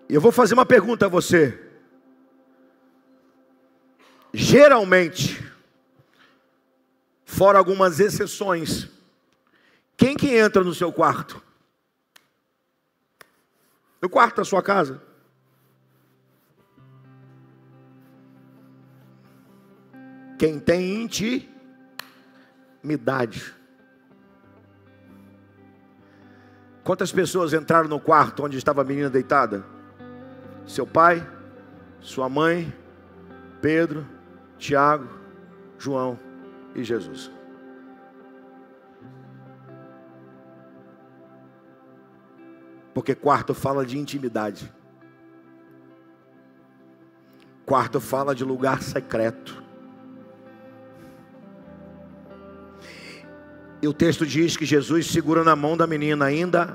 Eu vou fazer uma pergunta a você. Geralmente, fora algumas exceções, quem que entra no seu quarto? No quarto da sua casa? Quem tem intimidade. Quantas pessoas entraram no quarto onde estava a menina deitada? Seu pai, sua mãe, Pedro, Tiago, João e Jesus. Porque quarto fala de intimidade. Quarto fala de lugar secreto. E o texto diz que Jesus segura na mão da menina ainda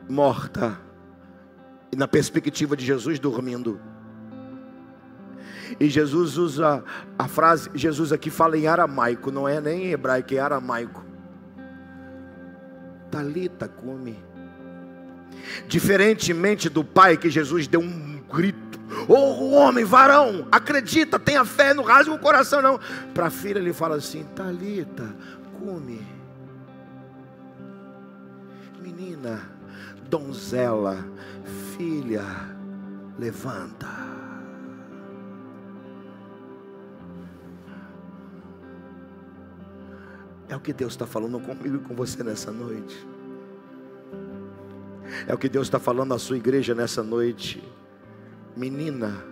morta. E na perspectiva de Jesus dormindo. E Jesus usa a frase, Jesus aqui fala em aramaico, não é nem em hebraico, é aramaico. Talita cumi. Diferentemente do pai, que Jesus deu um grito: ô homem, varão, acredita, tenha fé, não rasga o coração não. Para a filha ele fala assim: Talita cumi. Menina, donzela, filha, levanta. É o que Deus está falando comigo e com você nessa noite. É o que Deus está falando na sua igreja nessa noite. Menina,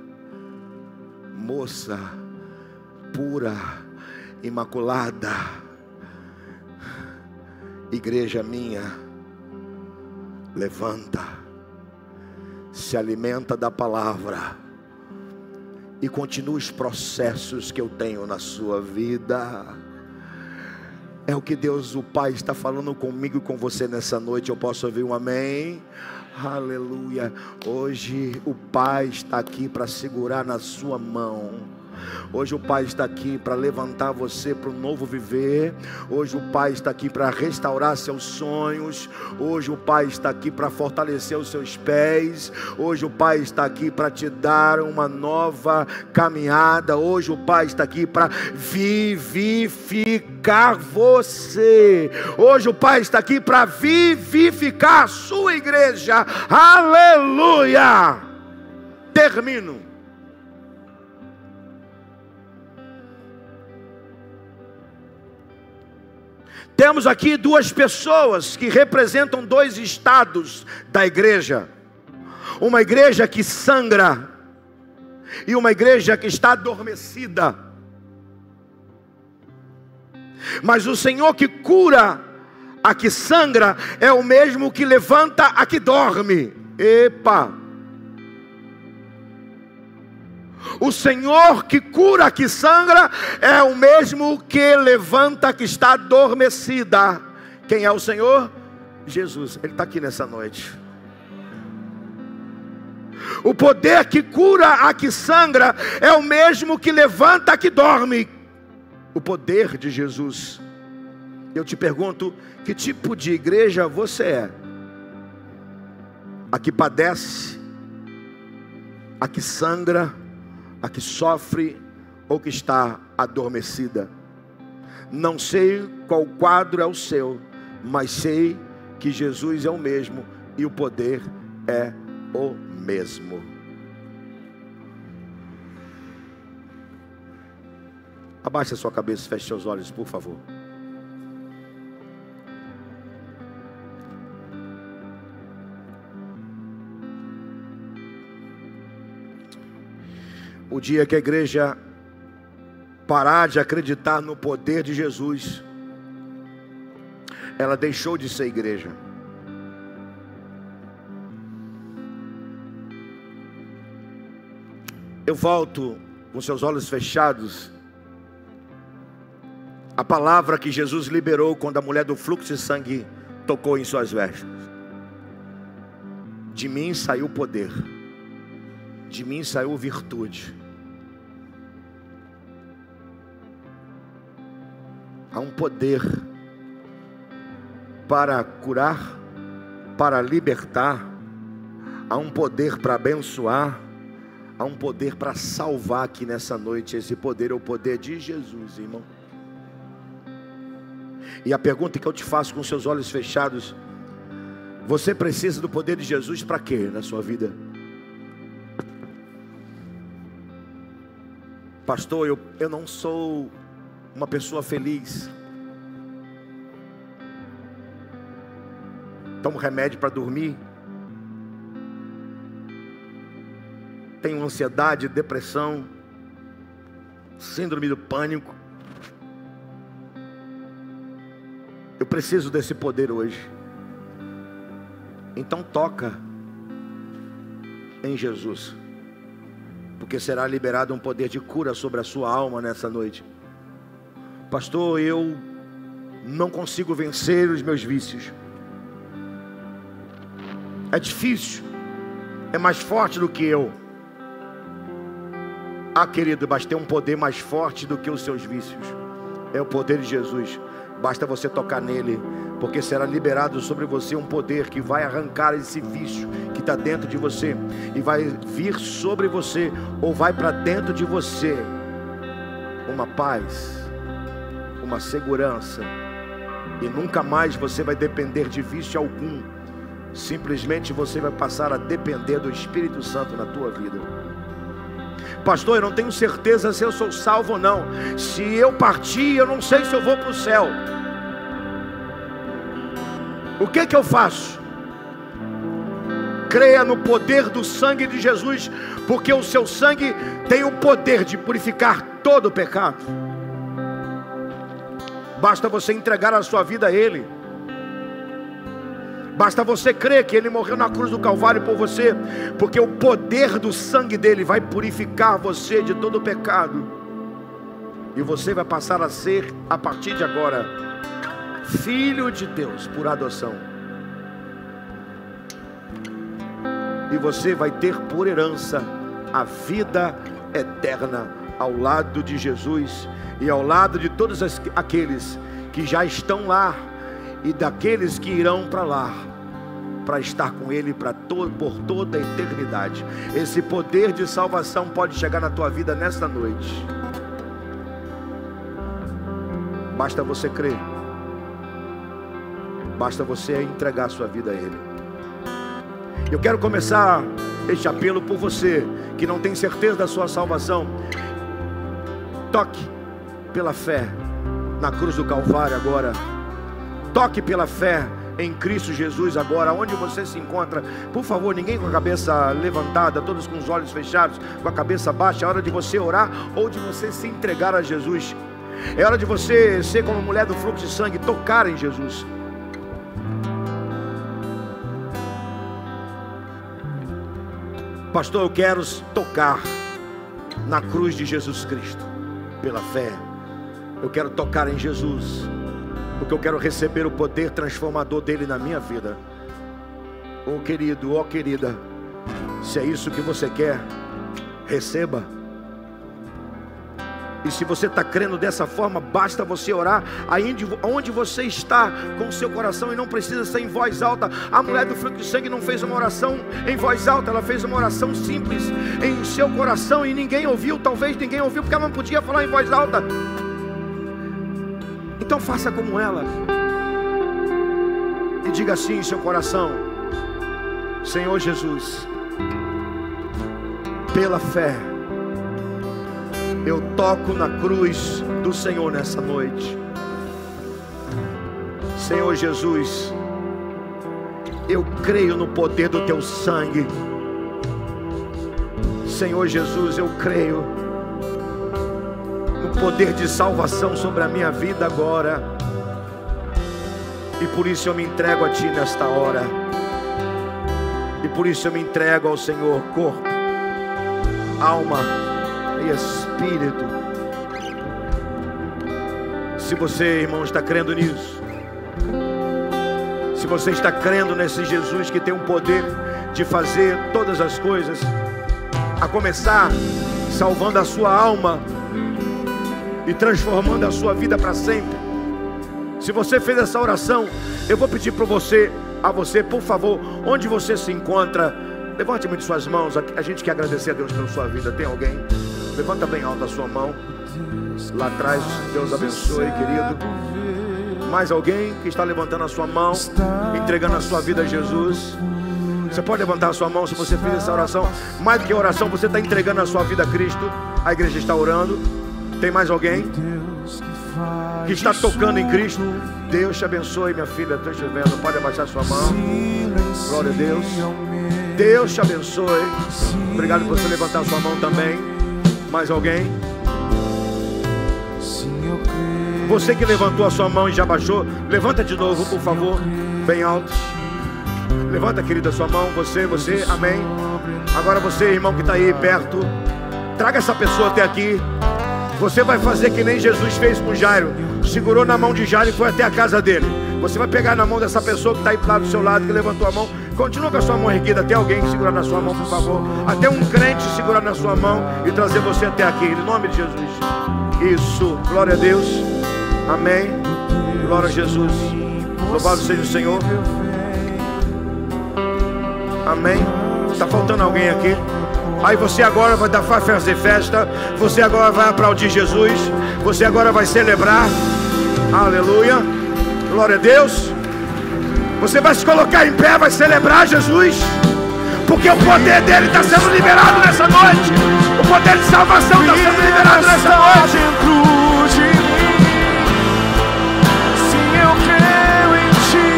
moça, pura, imaculada, igreja minha, levanta. se alimenta da palavra e continua os processos que eu tenho na sua vida. É o que Deus, o Pai, está falando comigo e com você nessa noite. Eu posso ouvir um amém? Aleluia. Hoje o Pai está aqui para segurar na sua mão. Hoje o Pai está aqui para levantar você para um novo viver. Hoje o Pai está aqui para restaurar seus sonhos. Hoje o Pai está aqui para fortalecer os seus pés. Hoje o Pai está aqui para te dar uma nova caminhada. Hoje o Pai está aqui para vivificar você. Hoje o Pai está aqui para vivificar a sua igreja. Aleluia! Termino. Temos aqui duas pessoas que representam dois estados da igreja. Uma igreja que sangra e uma igreja que está adormecida. Mas o Senhor que cura a que sangra é o mesmo que levanta a que dorme. Epa! O Senhor que cura a que sangra é o mesmo que levanta a que está adormecida. Quem é o Senhor? Jesus. Ele está aqui nessa noite. O poder que cura a que sangra é o mesmo que levanta a que dorme. O poder de Jesus. Eu te pergunto, que tipo de igreja você é? A que padece, a que sangra, a que sofre ou que está adormecida? Não sei qual quadro é o seu, mas sei que Jesus é o mesmo e o poder é o mesmo. Abaixe a sua cabeça e feche seus olhos, por favor. O dia que a igreja parar de acreditar no poder de Jesus, ela deixou de ser igreja. Eu volto com seus olhos fechados. A palavra que Jesus liberou quando a mulher do fluxo de sangue tocou em suas vestes. De mim saiu poder. De mim saiu virtude. Há um poder para curar, para libertar. Há um poder para abençoar. Há um poder para salvar aqui nessa noite. Esse poder é o poder de Jesus, irmão. E a pergunta que eu te faço com seus olhos fechados: você precisa do poder de Jesus para quê na sua vida? Pastor, eu não sou uma pessoa feliz. Tomo remédio para dormir. Tenho ansiedade, depressão, síndrome do pânico. Eu preciso desse poder hoje. Então toca em Jesus, porque será liberado um poder de cura sobre a sua alma nessa noite. Pastor, eu não consigo vencer os meus vícios. É difícil. É mais forte do que eu. Ah, querido, mas tem um poder mais forte do que os seus vícios. É o poder de Jesus. Basta você tocar nele, porque será liberado sobre você um poder que vai arrancar esse vício que está dentro de você, e vai vir sobre você, ou vai para dentro de você, uma paz, uma segurança, e nunca mais você vai depender de vício algum. Simplesmente você vai passar a depender do Espírito Santo na tua vida. Pastor, eu não tenho certeza se eu sou salvo ou não. Se eu partir, eu não sei se eu vou para o céu. O que eu faço? Creia no poder do sangue de Jesus, porque o seu sangue tem o poder de purificar todo o pecado. Basta você entregar a sua vida a Ele. Basta você crer que Ele morreu na cruz do Calvário por você, porque o poder do sangue dele vai purificar você de todo o pecado, e você vai passar a ser, a partir de agora, filho de Deus por adoção. E você vai ter por herança a vida eterna ao lado de Jesus e ao lado de todos aqueles que já estão lá e daqueles que irão para lá, para estar com Ele por toda a eternidade. Esse poder de salvação pode chegar na tua vida nesta noite. Basta você crer. Basta você entregar a sua vida a Ele. Eu quero começar este apelo por você que não tem certeza da sua salvação. Toque pela fé na cruz do Calvário agora. Toque pela fé em Cristo Jesus agora, onde você se encontra. Por favor, ninguém com a cabeça levantada, todos com os olhos fechados, com a cabeça baixa. É hora de você orar ou de você se entregar a Jesus. É hora de você ser como a mulher do fluxo de sangue, tocar em Jesus. Pastor, eu quero tocar na cruz de Jesus Cristo pela fé. Eu quero tocar em Jesus, porque eu quero receber o poder transformador dele na minha vida. Oh querido, oh querida, se é isso que você quer, receba. E se você está crendo dessa forma, basta você orar onde você está, com o seu coração, e não precisa ser em voz alta. A mulher do fluxo de sangue não fez uma oração em voz alta, ela fez uma oração simples em seu coração, e ninguém ouviu. Talvez ninguém ouviu porque ela não podia falar em voz alta. Então faça como ela e diga assim em seu coração: Senhor Jesus, pela fé eu toco na cruz do Senhor nessa noite. Senhor Jesus, eu creio no poder do teu sangue. Senhor Jesus, eu creio no poder de salvação sobre a minha vida agora, e por isso eu me entrego a ti nesta hora, e por isso eu me entrego ao Senhor, corpo, alma e espírito. Se você, irmão, está crendo nisso, se você está crendo nesse Jesus que tem o poder de fazer todas as coisas, a começar salvando a sua alma e transformando a sua vida para sempre. Se você fez essa oração, eu vou pedir para você, por favor, onde você se encontra, levante muito suas mãos. A gente quer agradecer a Deus pela sua vida. Tem alguém? Levanta bem alta a sua mão. Lá atrás, Deus abençoe, querido. Mais alguém que está levantando a sua mão, entregando a sua vida a Jesus? Você pode levantar a sua mão se você fez essa oração. Mais do que oração, você está entregando a sua vida a Cristo. A igreja está orando. Tem mais alguém que está tocando em Cristo? Deus te abençoe, minha filha. Estou te vendo. Pode abaixar sua mão. Glória a Deus. Deus te abençoe. Obrigado por você levantar a sua mão também. Mais alguém? Você que levantou a sua mão e já baixou, levanta de novo, por favor, bem alto. Levanta, querida, a sua mão. Você, amém. Agora você, irmão que está aí perto, traga essa pessoa até aqui. Você vai fazer que nem Jesus fez com Jairo. Segurou na mão de Jairo e foi até a casa dele. Você vai pegar na mão dessa pessoa que está aí lá do seu lado, que levantou a mão. Continua com a sua mão erguida, até alguém segurar na sua mão, por favor. Até um crente segurar na sua mão e trazer você até aqui, em nome de Jesus. Isso, glória a Deus. Amém. Glória a Jesus. Louvado seja o Senhor. Amém. Está faltando alguém aqui? Aí você agora vai fazer festa. Você agora vai aplaudir Jesus. Você agora vai celebrar. Aleluia. Glória a Deus. Você vai se colocar em pé, vai celebrar Jesus, porque o poder dele está sendo liberado nessa noite. O poder de salvação está sendo liberado nessa noite. Dentro de mim, sim, eu creio em ti.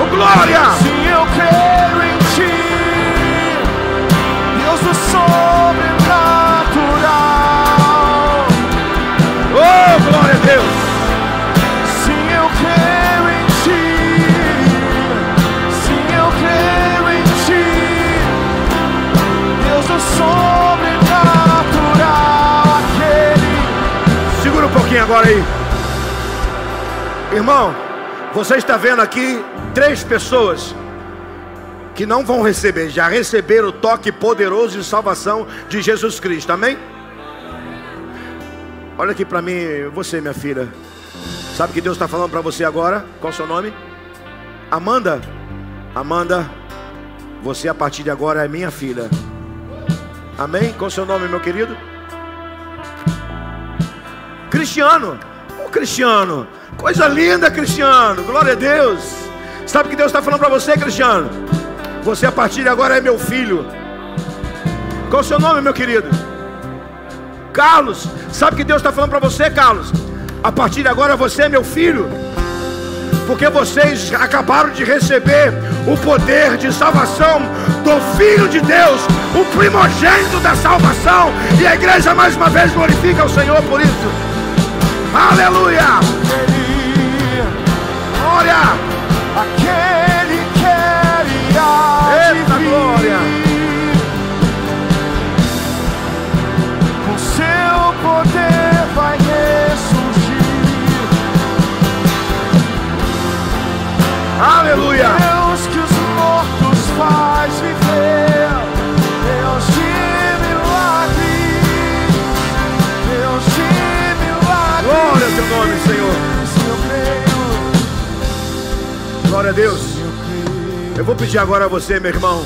Oh, glória! Sim, eu creio em ti, Deus do sobrenatural. Oh, glória a Deus! Sim, eu creio em ti, agora aí. Irmão, você está vendo aqui 3 pessoas que não vão receber, já receberam o toque poderoso de salvação de Jesus Cristo, amém? Olha aqui para mim, você, minha filha. Sabe o que Deus está falando para você agora? Qual é o seu nome? Amanda. Amanda, você a partir de agora é minha filha. Amém? Qual é o seu nome, meu querido? Cristiano. Ô Cristiano, coisa linda, Cristiano. Glória a Deus. Sabe o que Deus está falando para você, Cristiano? Você a partir de agora é meu filho. Qual é o seu nome, meu querido? Carlos. Sabe o que Deus está falando para você, Carlos? A partir de agora você é meu filho. Porque vocês acabaram de receber o poder de salvação do Filho de Deus, o primogênito da salvação. E a igreja mais uma vez glorifica o Senhor por isso. Aleluia! Glória! Aquele quer e há de Eita glória! Com seu poder vai ressurgir. Aleluia! Deus que os mortos faz viver. Deus de milagres. Deus de milagres. Glória ao teu nome, Senhor. Glória a Deus. Eu vou pedir agora a você, meu irmão,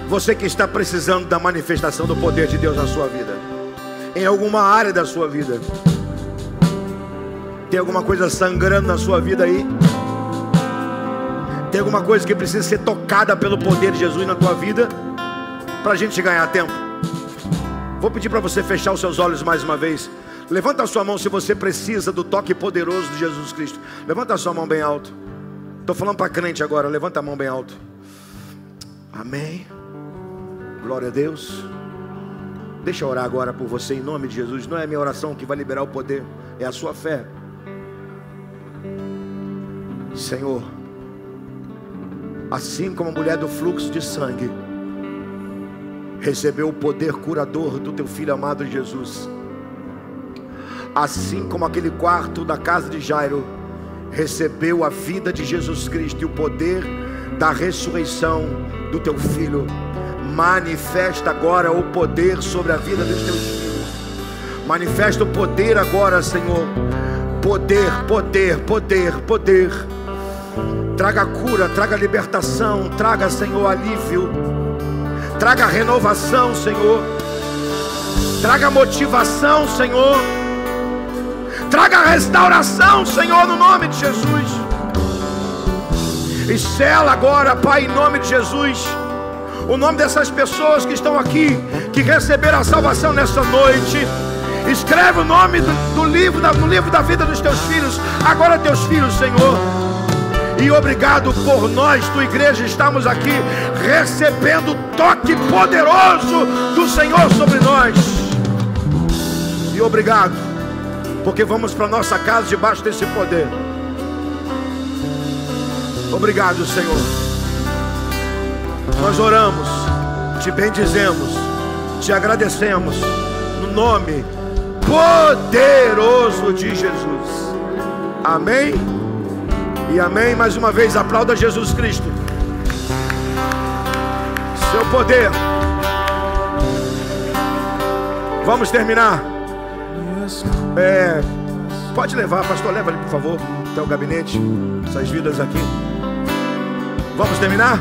você que está precisando da manifestação do poder de Deus na sua vida, em alguma área da sua vida, tem alguma coisa sangrando na sua vida aí? Tem alguma coisa que precisa ser tocada pelo poder de Jesus na tua vida, para a gente ganhar tempo? Vou pedir para você fechar os seus olhos mais uma vez. Levanta a sua mão se você precisa do toque poderoso de Jesus Cristo. Levanta a sua mão bem alto. Estou falando para crente agora. Levanta a mão bem alto. Amém. Glória a Deus. Deixa eu orar agora por você em nome de Jesus. Não é a minha oração que vai liberar o poder, é a sua fé. Senhor, assim como a mulher do fluxo de sangue recebeu o poder curador do teu filho amado Jesus, assim como aquele quarto da casa de Jairo recebeu a vida de Jesus Cristo e o poder da ressurreição do teu filho, manifesta agora o poder sobre a vida dos teus filhos. Manifesta o poder agora, Senhor. Poder, poder, poder, poder. Traga cura, traga libertação, traga, Senhor, alívio, traga renovação, Senhor, traga motivação, Senhor, traga restauração, Senhor, no nome de Jesus. E sela agora, Pai, em nome de Jesus, o nome dessas pessoas que estão aqui, que receberam a salvação nessa noite. Escreve o nome no livro da vida dos teus filhos, agora teus filhos, Senhor. E obrigado por nós, tua igreja, estamos aqui recebendo o toque poderoso do Senhor sobre nós. E obrigado, porque vamos para nossa casa debaixo desse poder. Obrigado, Senhor. Nós oramos, te bendizemos, te agradecemos, no nome poderoso de Jesus. Amém e amém. Mais uma vez, aplauda Jesus Cristo. Seu poder. Vamos terminar. Pode levar, pastor, leva ali por favor até o gabinete, essas vidas aqui. Vamos terminar?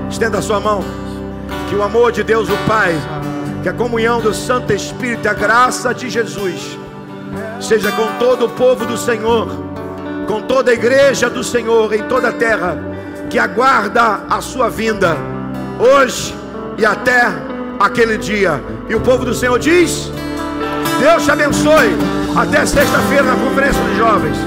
Estenda a sua mão. Que o amor de Deus o Pai, que a comunhão do Santo Espírito e a graça de Jesus seja com todo o povo do Senhor, com toda a igreja do Senhor em toda a terra, que aguarda a sua vinda, hoje e até aquele dia. E o povo do Senhor diz: Deus te abençoe. Até sexta-feira na conferência dos jovens.